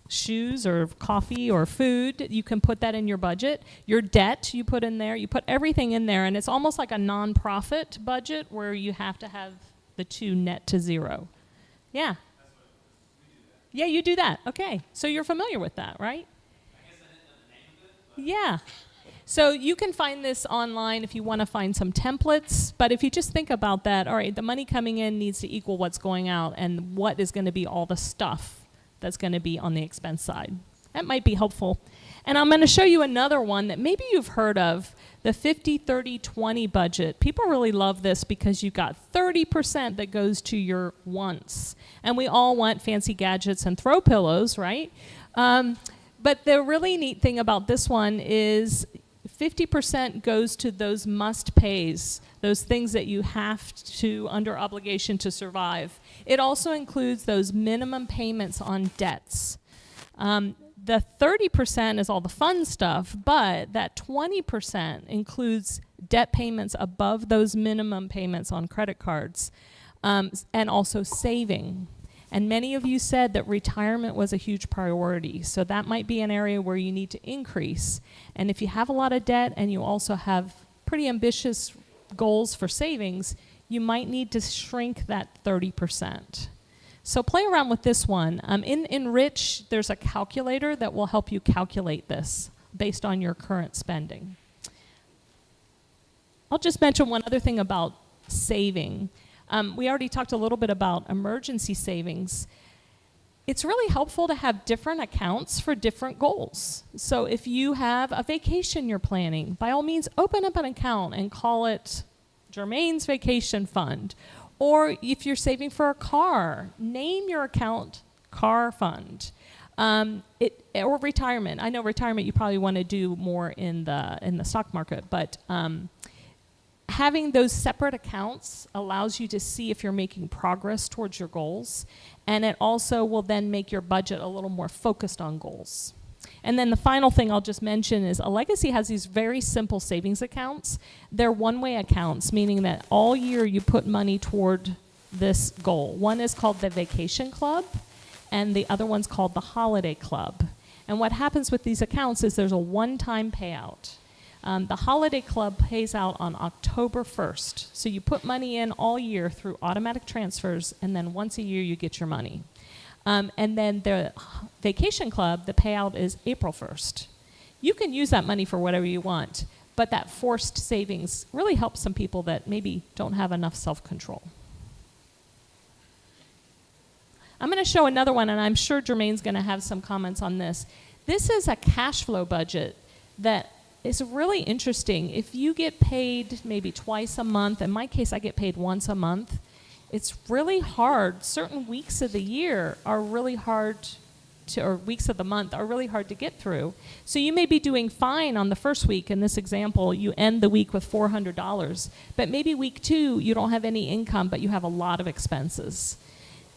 shoes or coffee or food, you can put that in your budget. Your debt you put in there, you put everything in there, and it's almost like a nonprofit budget where you have to have the two net to zero. Yeah. Yeah, you do that. Okay. So you're familiar with that, right? Yeah. So you can find this online if you want to find some templates, but if you just think about that, all right, the money coming in needs to equal what's going out, and what is going to be all the stuff that's going to be on the expense side. That might be helpful. And I'm going to show you another one that maybe you've heard of, the 50-30-20 budget. People really love this because you've got 30% that goes to your wants. And we all want fancy gadgets and throw pillows, right? But the really neat thing about this one is 50% goes to those must-pays, those things that you have to, under obligation to survive. It also includes those minimum payments on debts. The 30% is all the fun stuff, but that 20% includes debt payments above those minimum payments on credit cards, and also saving. And many of you said that retirement was a huge priority. So that might be an area where you need to increase. And if you have a lot of debt and you also have pretty ambitious goals for savings, you might need to shrink that 30%. So play around with this one. In Enrich, there's a calculator that will help you calculate this based on your current spending. I'll just mention one other thing about saving. We already talked a little bit about emergency savings. It's really helpful to have different accounts for different goals. So if you have a vacation you're planning, by all means, open up an account and call it Jermaine's Vacation Fund. Or if you're saving for a car, name your account Car Fund. Or retirement. I know retirement you probably want to do more in the stock market, but having those separate accounts allows you to see if you're making progress towards your goals, and it also will then make your budget a little more focused on goals. And then the final thing I'll just mention is a legacy has these very simple savings accounts. They're one-way accounts, meaning that all year you put money toward this goal. One is called the Vacation Club, and the other one's called the Holiday Club. And what happens with these accounts is there's a one-time payout. The Holiday Club pays out on October 1st. So you put money in all year through automatic transfers, and then once a year you get your money. And then the Vacation Club, the payout is April 1st. You can use that money for whatever you want, but that forced savings really helps some people that maybe don't have enough self-control. I'm going to show another one, and I'm sure Jermaine's going to have some comments on this. This is a cash flow budget that is really interesting. If you get paid maybe twice a month, in my case I get paid once a month, it's really hard. Certain weeks of the year are really hard to, or weeks of the month are really hard to get through. So you may be doing fine on the first week. In this example, you end the week with $400, but maybe week 2 you don't have any income, but you have a lot of expenses.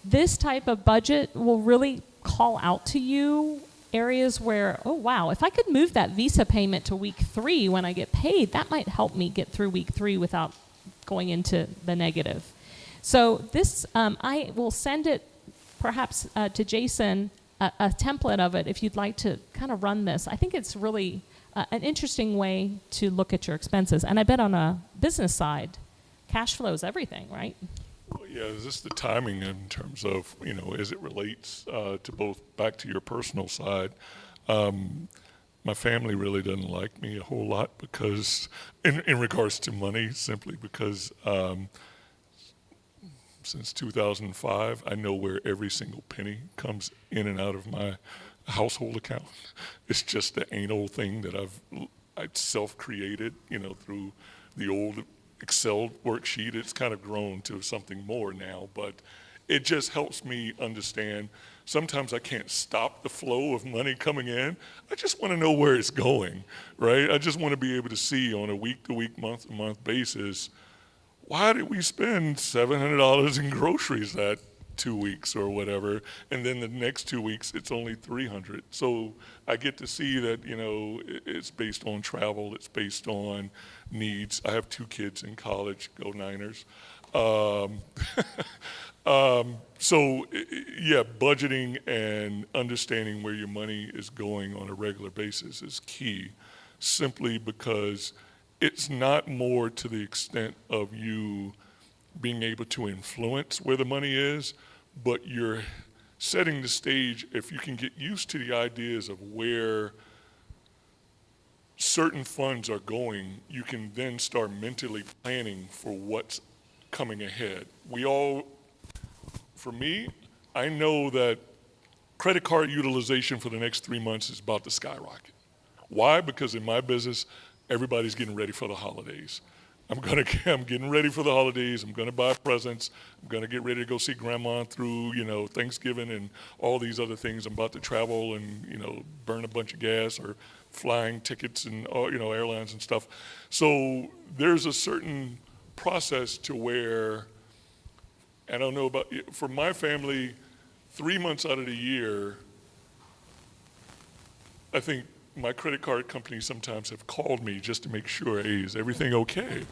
This type of budget will really call out to you areas where, oh wow, if I could move that Visa payment to week 3 when I get paid, that might help me get through week 3 without going into the negative. So this, I will send it perhaps to Jason, a template of it if you'd like to kind of run this. I think it's really an interesting way to look at your expenses. And I bet on a business side, cash flow is everything, right? Well, yeah, is this the timing in terms of, as it relates to both back to your personal side? My family really doesn't like me a whole lot because, in regards to money, simply because since 2005, I know where every single penny comes in and out of my household account. It's just the anal thing that I've self-created, through the old Excel worksheet. It's kind of grown to something more now, but it just helps me understand. Sometimes I can't stop the flow of money coming in. I just want to know where it's going, right? I just want to be able to see on a week-to-week, month-to-month basis, why did we spend $700 in groceries that 2 weeks or whatever, and then the next 2 weeks it's only $300. So I get to see that, it's based on travel, it's based on needs. I have 2 kids in college, go Niners. So yeah, budgeting and understanding where your money is going on a regular basis is key, simply because it's not more to the extent of you being able to influence where the money is, but you're setting the stage. If you can get used to the ideas of where certain funds are going, you can then start mentally planning for what's coming ahead. For me, I know that credit card utilization for the next 3 months is about to skyrocket. Why? Because in my business, everybody's getting ready for the holidays. I'm getting ready for the holidays. I'm gonna buy presents. I'm gonna get ready to go see grandma through, Thanksgiving and all these other things. I'm about to travel and, burn a bunch of gas or flying tickets and, airlines and stuff. So there's a certain process to where, I don't know about, for my family, 3 months out of the year, I think my credit card companies sometimes have called me just to make sure, hey, is everything okay?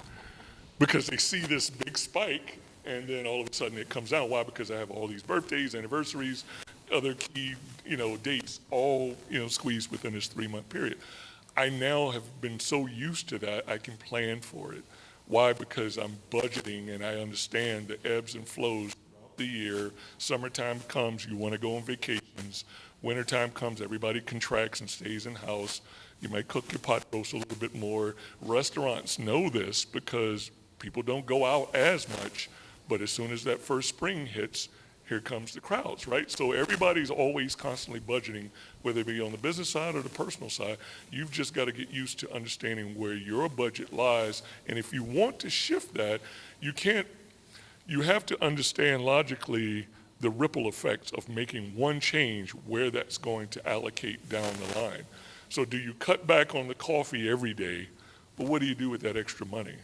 Because they see this big spike And then all of a sudden it comes out. Why? Because I have all these birthdays, anniversaries, other key, dates all, squeezed within this 3-month period. I now have been so used to that, I can plan for it. Why? Because I'm budgeting and I understand the ebbs and flows throughout the year. Summertime comes, you want to go on vacations. Wintertime comes, everybody contracts and stays in house. You might cook your pot roast a little bit more. Restaurants know this because people don't go out as much, but as soon as that first spring hits, here comes the crowds, right? So everybody's always constantly budgeting, whether it be on the business side or the personal side. You've just got to get used to understanding where your budget lies. And if you want to shift that, you have to understand logically the ripple effects of making one change, where that's going to allocate down the line. So do you cut back on the coffee every day? But what do you do with that extra money?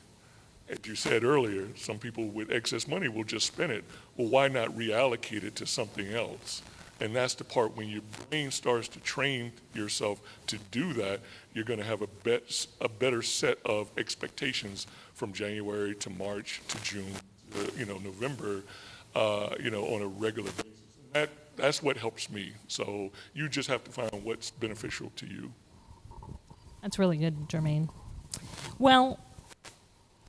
As you said earlier, some people with excess money will just spend it. Well, why not reallocate it to something else? And that's the part when your brain starts to train yourself to do that, you're going to have a better set of expectations from January to March to June, November, on a regular basis. And that's what helps me. So you just have to find what's beneficial to you. That's really good, Jermaine. Well,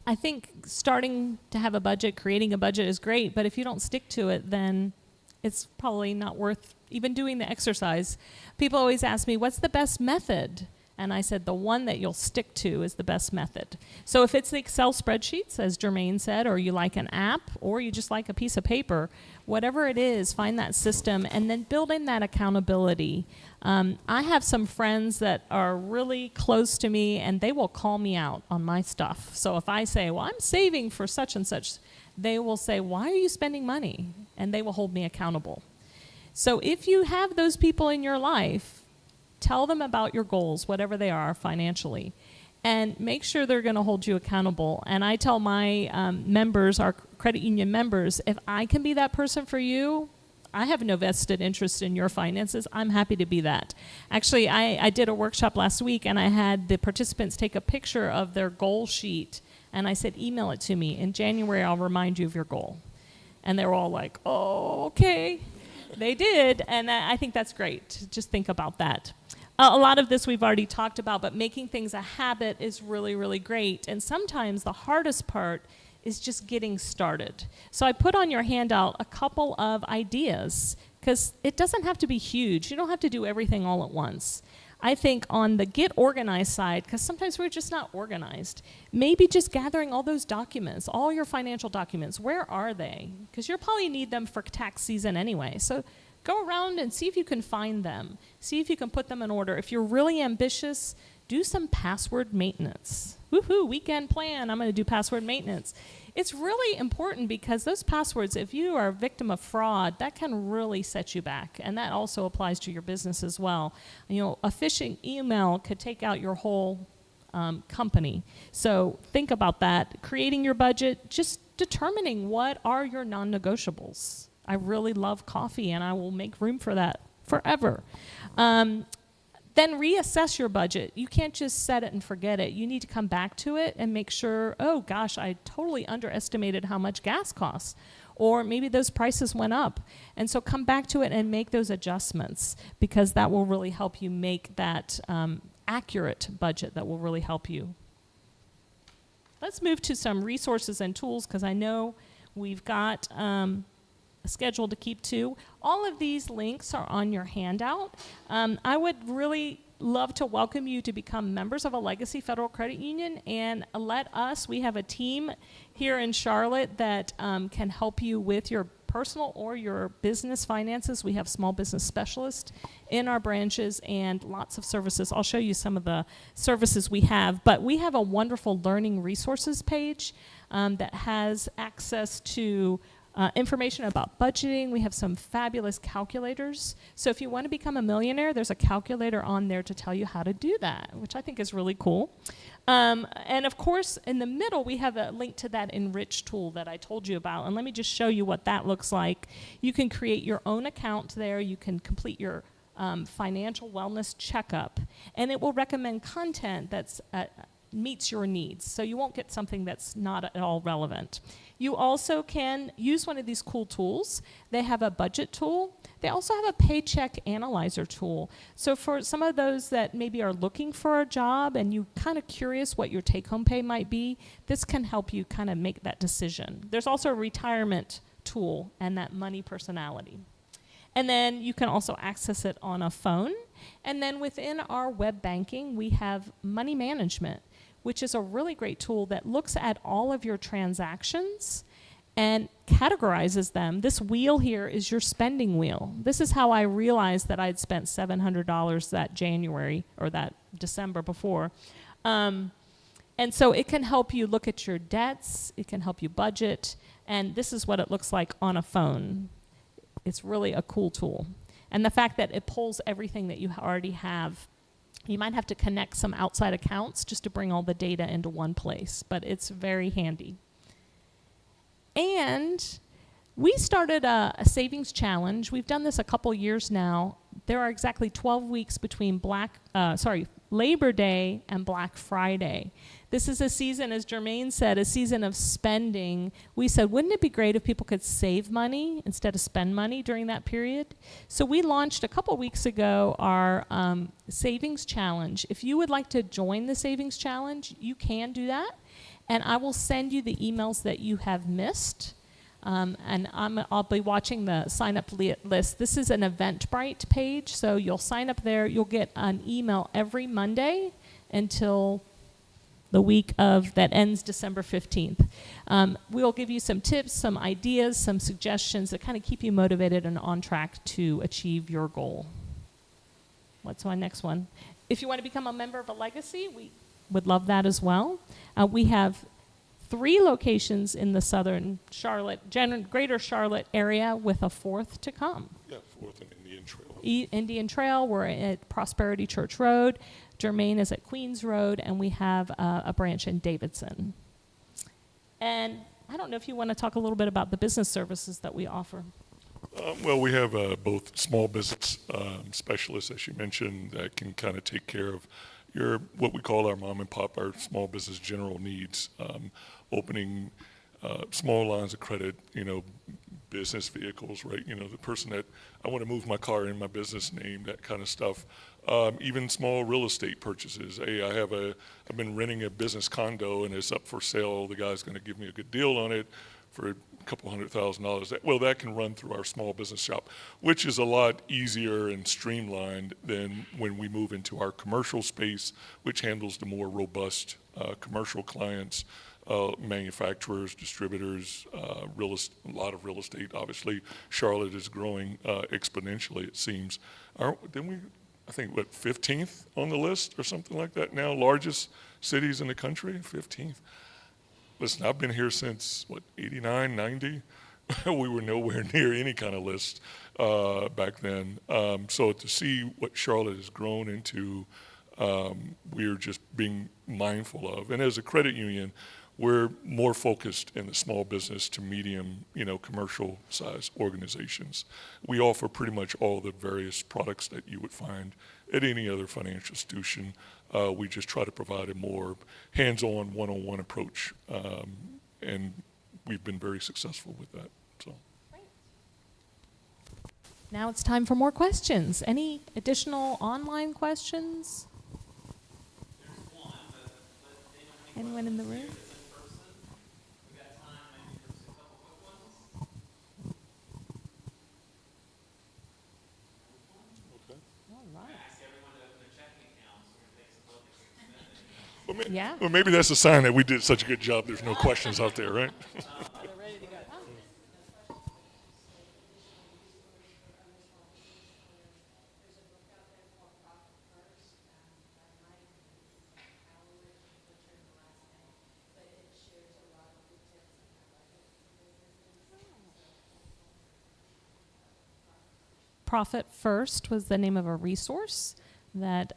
I think starting to have a budget, creating a budget is great, but if you don't stick to it, then it's probably not worth even doing the exercise. People always ask me, what's the best method? And I said, the one that you'll stick to is the best method. So if it's the Excel spreadsheets, as Jermaine said, or you like an app, or you just like a piece of paper, whatever it is, find that system and then build in that accountability. I have some friends that are really close to me and they will call me out on my stuff. So if I say, well, I'm saving for such and such, they will say, why are you spending money? And they will hold me accountable. So if you have those people in your life, tell them about your goals, whatever they are financially, and make sure they're going to hold you accountable. And I tell my members, our credit union members, if I can be that person for you, I have no vested interest in your finances. I'm happy to be that. Actually, I did a workshop last week, and I had the participants take a picture of their goal sheet, and I said, email it to me. In January, I'll remind you of your goal. And they were all like, oh, okay. They did, and I think that's great. Just think about that. A lot of this we've already talked about, but making things a habit is really, really great. And sometimes the hardest part is just getting started. So I put on your handout a couple of ideas, because it doesn't have to be huge. You don't have to do everything all at once. I think on the get organized side, because sometimes we're just not organized, maybe just gathering all those documents, all your financial documents, where are they? Because you'll probably need them for tax season anyway. So go around and see if you can find them. See if you can put them in order. If you're really ambitious, do some password maintenance. Woohoo, weekend plan, I'm going to do password maintenance. It's really important because those passwords, if you are a victim of fraud, that can really set you back. And that also applies to your business as well. A phishing email could take out your whole company. So think about that. Creating your budget, just determining what are your non-negotiables. I really love coffee, and I will make room for that forever. Then reassess your budget. You can't just set it and forget it. You need to come back to it and make sure, oh gosh, I totally underestimated how much gas costs. Or maybe those prices went up. And so come back to it and make those adjustments, because that will really help you make that accurate budget that will really help you. Let's move to some resources and tools, because I know we've got a schedule to keep to. All of these links are on your handout. I would really love to welcome you to become members of a Legacy Federal Credit Union, and we have a team here in Charlotte that can help you with your personal or your business finances. We have small business specialists in our branches and lots of services. I'll show you some of the services we have, but we have a wonderful learning resources page that has access to information about budgeting. We have some fabulous calculators. So if you want to become a millionaire, there's a calculator on there to tell you how to do that, which I think is really cool. And of course, in the middle, we have a link to that Enrich tool that I told you about. And let me just show you what that looks like. You can create your own account there. You can complete your financial wellness checkup. And it will recommend content that's meets your needs. So you won't get something that's not at all relevant. You also can use one of these cool tools. They have a budget tool. They also have a paycheck analyzer tool. So for some of those that maybe are looking for a job and you're kind of curious what your take-home pay might be, this can help you kind of make that decision. There's also a retirement tool and that money personality. And then you can also access it on a phone. And then within our web banking, we have money management, which is a really great tool that looks at all of your transactions and categorizes them. This wheel here is your spending wheel. This is how I realized that I'd spent $700 that January or that December before. And so it can help you look at your debts, it can help you budget, and this is what it looks like on a phone. It's really a cool tool. And the fact that it pulls everything that you already have, you might have to connect some outside accounts just to bring all the data into one place, but it's very handy. And we started a savings challenge. We've done this a couple years now. There are exactly 12 weeks between Labor Day and Black Friday. This is a season, as Jermaine said, a season of spending. We said, wouldn't it be great if people could save money instead of spend money during that period? So we launched a couple weeks ago our savings challenge. If you would like to join the savings challenge, you can do that. And I will send you the emails that you have missed. And I'll be watching the sign-up list. This is an Eventbrite page, so you'll sign up there. You'll get an email every Monday until the week that ends December 15th. We'll give you some tips, some ideas, some suggestions that kind of keep you motivated and on track to achieve your goal. What's my next one? If you want to become a member of a legacy, we would love that as well. We have 3 locations in the southern greater Charlotte area with a 4th to come. Yeah, 4th and Indian Trail. Indian Trail, we're at Prosperity Church Road. Jermaine is at Queens Road, and we have a branch in Davidson. And I don't know if you want to talk a little bit about the business services that we offer. Well, we have both small business specialists, as you mentioned, that can kind of take care of what we call our mom and pop, our small business general needs, opening small lines of credit, business vehicles, right? The person that I want to move my car in my business name, that kind of stuff. Even small real estate purchases. Hey, I've been renting a business condo and it's up for sale. The guy's going to give me a good deal on it for a couple $100,000. Well, that can run through our small business shop, which is a lot easier and streamlined than when we move into our commercial space, which handles the more robust commercial clients, manufacturers, distributors, a lot of real estate. Obviously, Charlotte is growing exponentially, it seems. Didn't we, I think, 15th on the list or something like that now? Largest cities in the country, 15th. Listen, I've been here since, 89, 90? We were nowhere near any kind of list back then. So to see what Charlotte has grown into, we're just being mindful of. And as a credit union, we're more focused in the small business to medium, commercial size organizations. We offer pretty much all the various products that you would find at any other financial institution. We just try to provide a more hands-on, one-on-one approach, and we've been very successful with that. So. Great. Now it's time for more questions. Any additional online questions? There's one, but Anyone in the room? Yeah. Well, maybe that's a sign that we did such a good job. There's no questions out there, right? Profit First was the name of a resource that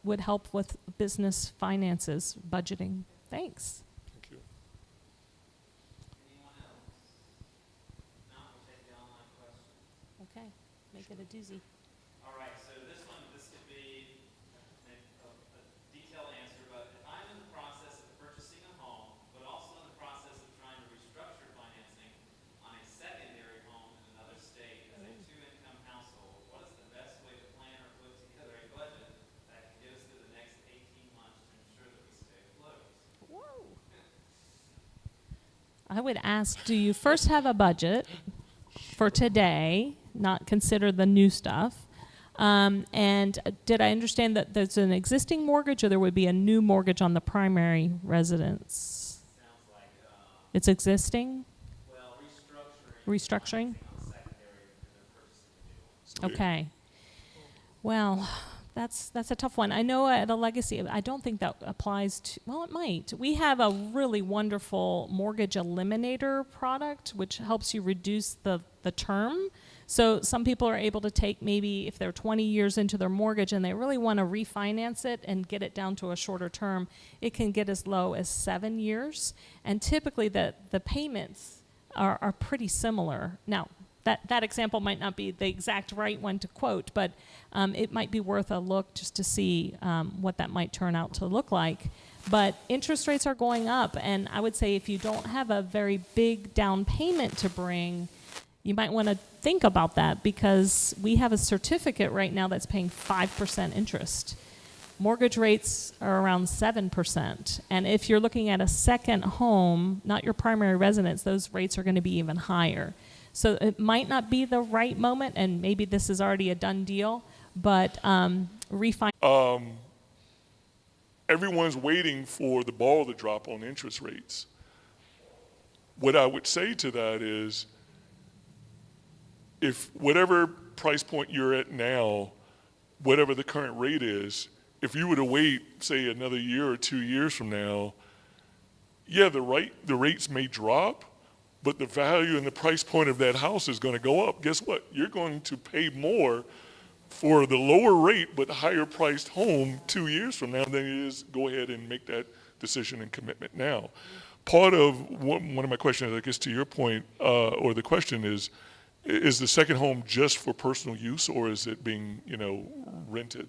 would help with business finances, budgeting. Thanks. Thank you. Anyone else? No, we'll take the online question. Okay, make it a doozy. All right, so this could be a detailed answer, but if I'm in the I would ask, do you first have a budget for today, not consider the new stuff? And did I understand that there's an existing mortgage or there would be a new mortgage on the primary residence? Sounds like, It's existing? well, Restructuring? on secondary because they're purchasing a new one. Okay. Well, that's a tough one. I know at a legacy, I don't think that applies to, well, it might. We have a really wonderful mortgage eliminator product, which helps you reduce the term. So some people are able to take maybe if they're 20 years into their mortgage and they really want to refinance it and get it down to a shorter term, it can get as low as 7 years. And typically the payments are pretty similar. Now, that example might not be the exact right one to quote, but it might be worth a look just to see what that might turn out to look like. But interest rates are going up, and I would say if you don't have a very big down payment to bring, you might want to think about that, because we have a certificate right now that's paying 5% interest. Mortgage rates are around 7%. And if you're looking at a second home, not your primary residence, those rates are going to be even higher. So it might not be the right moment, and maybe this is already a done deal, but Everyone's waiting for the ball to drop on interest rates. What I would say to that is, if whatever price point you're at now, whatever the current rate is, if you were to wait, say, another year or 2 years from now, yeah, the rates may drop, but the value and the price point of that house is going to go up. Guess what? You're going to pay more for the lower rate but higher priced home 2 years from now than it is go ahead and make that decision and commitment now. Part of one of my questions, I guess to your point, or the question is the second home just for personal use, or is it being, rented?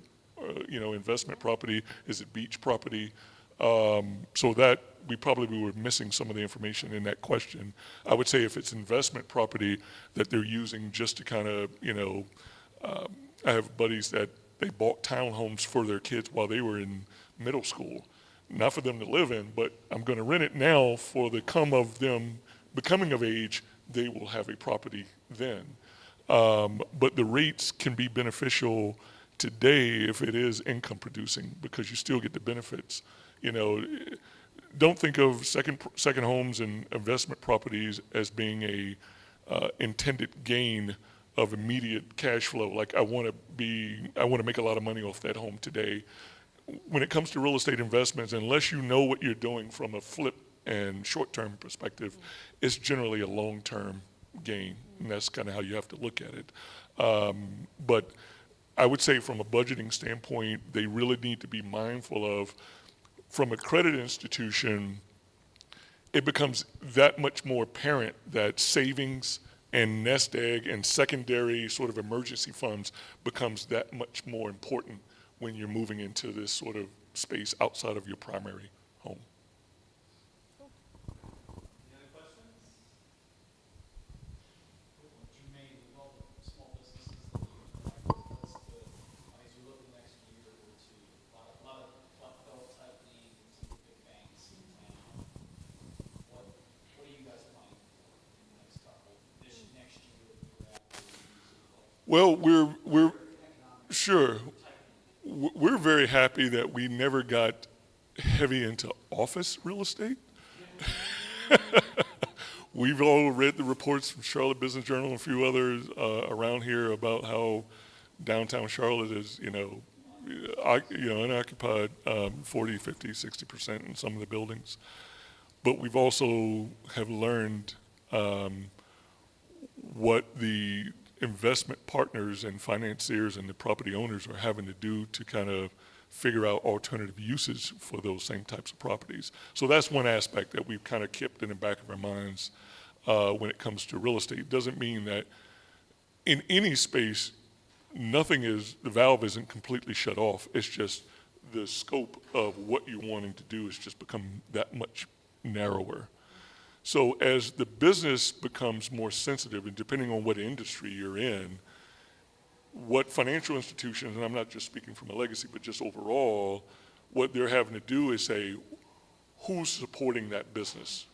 Investment property? Is it beach property? So that we probably were missing some of the information in that question. I would say if it's investment property that they're using just to kind of, I have buddies that they bought townhomes for their kids while they were in middle school. Not for them to live in, but I'm going to rent it now for the come of them becoming of age, they will have a property then. But the rates can be beneficial today if it is income producing, because you still get the benefits. Don't think of second homes and investment properties as being a intended gain of immediate cash flow. Like I want to make a lot of money off that home today. When it comes to real estate investments, unless you know what you're doing from a flip and short-term perspective, it's generally a long-term gain, and that's kind of how you have to look at it. But I would say from a budgeting standpoint, they really need to be mindful of, from a credit institution, it becomes that much more apparent that savings and nest egg and secondary sort of emergency funds becomes that much more important when you're moving into this sort of space outside of your primary home. Any other questions? You made with all the small businesses that you what's the, as you look next year or two, a lot of federal type needs and some big banks in town. What are you guys planning for in the next couple, next year or the year after? Well, we're sure. We're very happy that we never got heavy into office real estate. We've all read the reports from Charlotte Business Journal and a few others around here about how downtown Charlotte is, unoccupied 40, 50, 60% in some of the buildings. But we've also have learned what the investment partners and financiers and the property owners are having to do to kind of figure out alternative uses for those same types of properties. So that's one aspect that we've kind of kept in the back of our minds when it comes to real estate. It doesn't mean that in any space, the valve isn't completely shut off. It's just the scope of what you're wanting to do has just become that much narrower. So as the business becomes more sensitive, and depending on what industry you're in, what financial institutions, and I'm not just speaking from a legacy, but just overall, what they're having to do is say, who's supporting that business?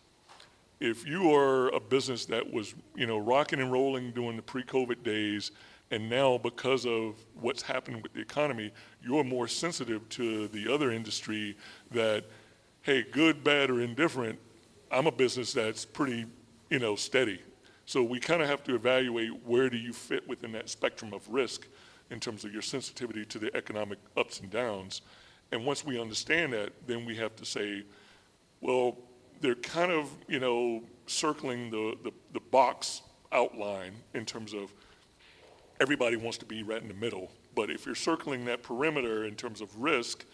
if you are a business that was, rocking and rolling during the pre-COVID days, and now because of what's happening with the economy, you're more sensitive to the other industry that, hey, good, bad, or indifferent, I'm a business that's pretty, steady. So we kind of have to evaluate where do you fit within that spectrum of risk in terms of your sensitivity to the economic ups and downs. And once we understand that, then we have to say, well, they're kind of, circling the box outline in terms of everybody wants to be right in the middle. But if you're circling that perimeter in terms of risk,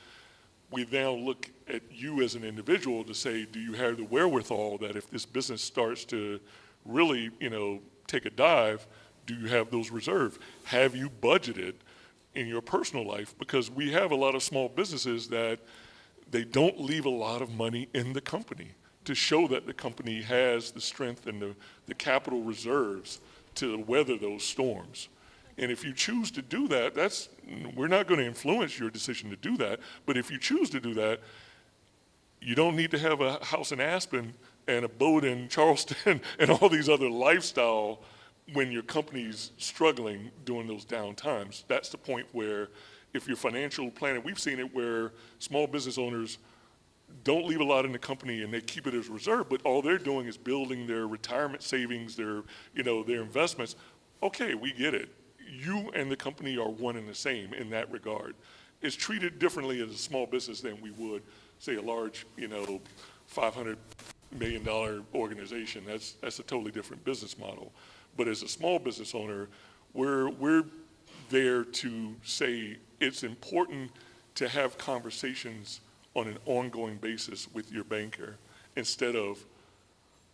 we now look at you as an individual to say, do you have the wherewithal that if this business starts to really, take a dive, do you have those reserves? Have you budgeted in your personal life? Because we have a lot of small businesses that they don't leave a lot of money in the company to show that the company has the strength and the capital reserves to weather those storms. And if you choose to do that, we're not going to influence your decision to do that, but if you choose to do that, you don't need to have a house in Aspen and a boat in Charleston and all these other lifestyle when your company's struggling during those down times. That's the point where if you're financial planning, we've seen it where small business owners don't leave a lot in the company and they keep it as reserve, but all they're doing is building their retirement savings, their investments. Okay, we get it. You and the company are one and the same in that regard. It's treated differently as a small business than we would, say, a large, $500 million organization. That's a totally different business model. But as a small business owner, we're there to say it's important to have conversations on an ongoing basis with your banker instead of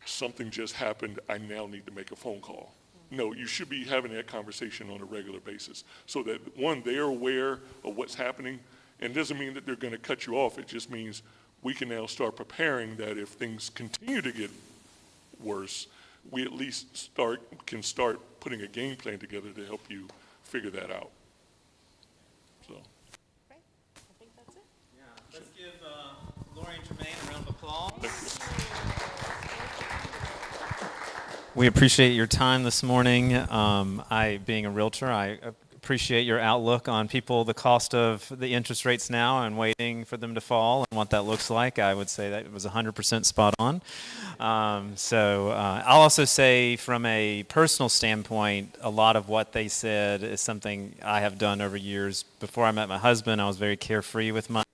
something just happened, I now need to make a phone call. No, you should be having that conversation on a regular basis so that, one, they're aware of what's happening, and it doesn't mean that they're going to cut you off. It just means we can now start preparing that if things continue to get worse, we at least can start putting a game plan together to help you figure that out. So. Great. I think that's it. Yeah, let's give Lori and Jermaine a round of applause. We appreciate your time this morning. Being a realtor, I appreciate your outlook on people, the cost of the interest rates now and waiting for them to fall and what that looks like. I would say that it was 100% spot on. I'll also say from a personal standpoint, a lot of what they said is something I have done over years. Before I met my husband, I was very carefree with money.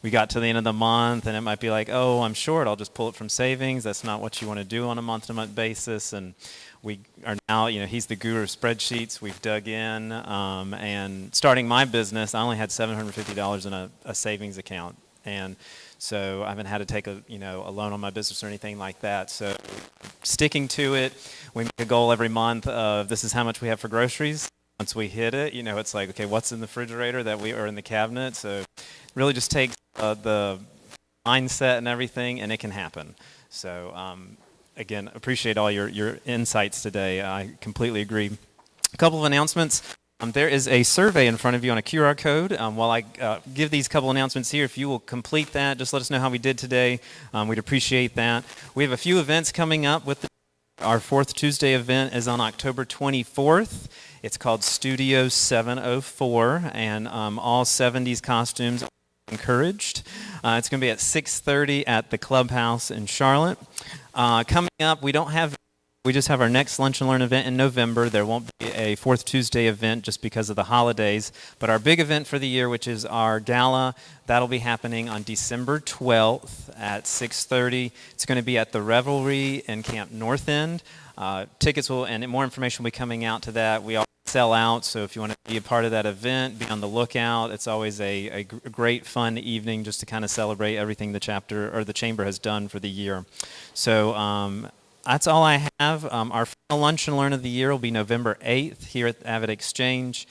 We got to the end of the month and it might be like, oh, I'm short, I'll just pull it from savings. That's not what you want to do on a month-to-month basis. And we are now, he's the guru of spreadsheets. We've dug in, and starting my business, I only had $750 in a savings account. And so I haven't had to take a loan on my business or anything like that. So sticking to it, we make a goal every month of this is how much we have for groceries. Once we hit it, it's like, okay, what's in the refrigerator or in the cabinet? So really just takes the mindset and everything, and it can happen. So again, appreciate all your insights today. I completely agree. A couple of announcements. There is a survey in front of you on a QR code. While I give these couple announcements here, if you will complete that, just let us know how we did today. We'd appreciate that. We have a few events coming up. Our fourth Tuesday event is on October 24th. It's called Studio 704, and all 70s costumes are encouraged. It's going to be at 6:30 at the Clubhouse in Charlotte. Coming up, we just have our next Lunch and Learn event in November. There won't be a fourth Tuesday event just because of the holidays. But our big event for the year, which is our gala, that'll be happening on December 12th at 6:30. It's going to be at the Revelry in Camp North End. Tickets and more information will be coming out to that. We all sell out, so if you want to be a part of that event, be on the lookout. It's always a great, fun evening just to kind of celebrate everything the chamber has done for the year. So that's all I have. Our final Lunch and Learn of the year will be November 8th here at Avid Exchange.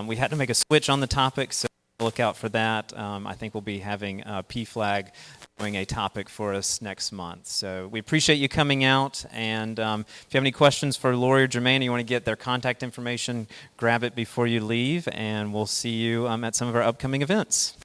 We had to make a switch on the topic, so look out for that. I think we'll be having PFLAG doing a topic for us next month. So we appreciate you coming out, and if you have any questions for Lori or Jermaine, or you want to get their contact information, grab it before you leave, and we'll see you at some of our upcoming events.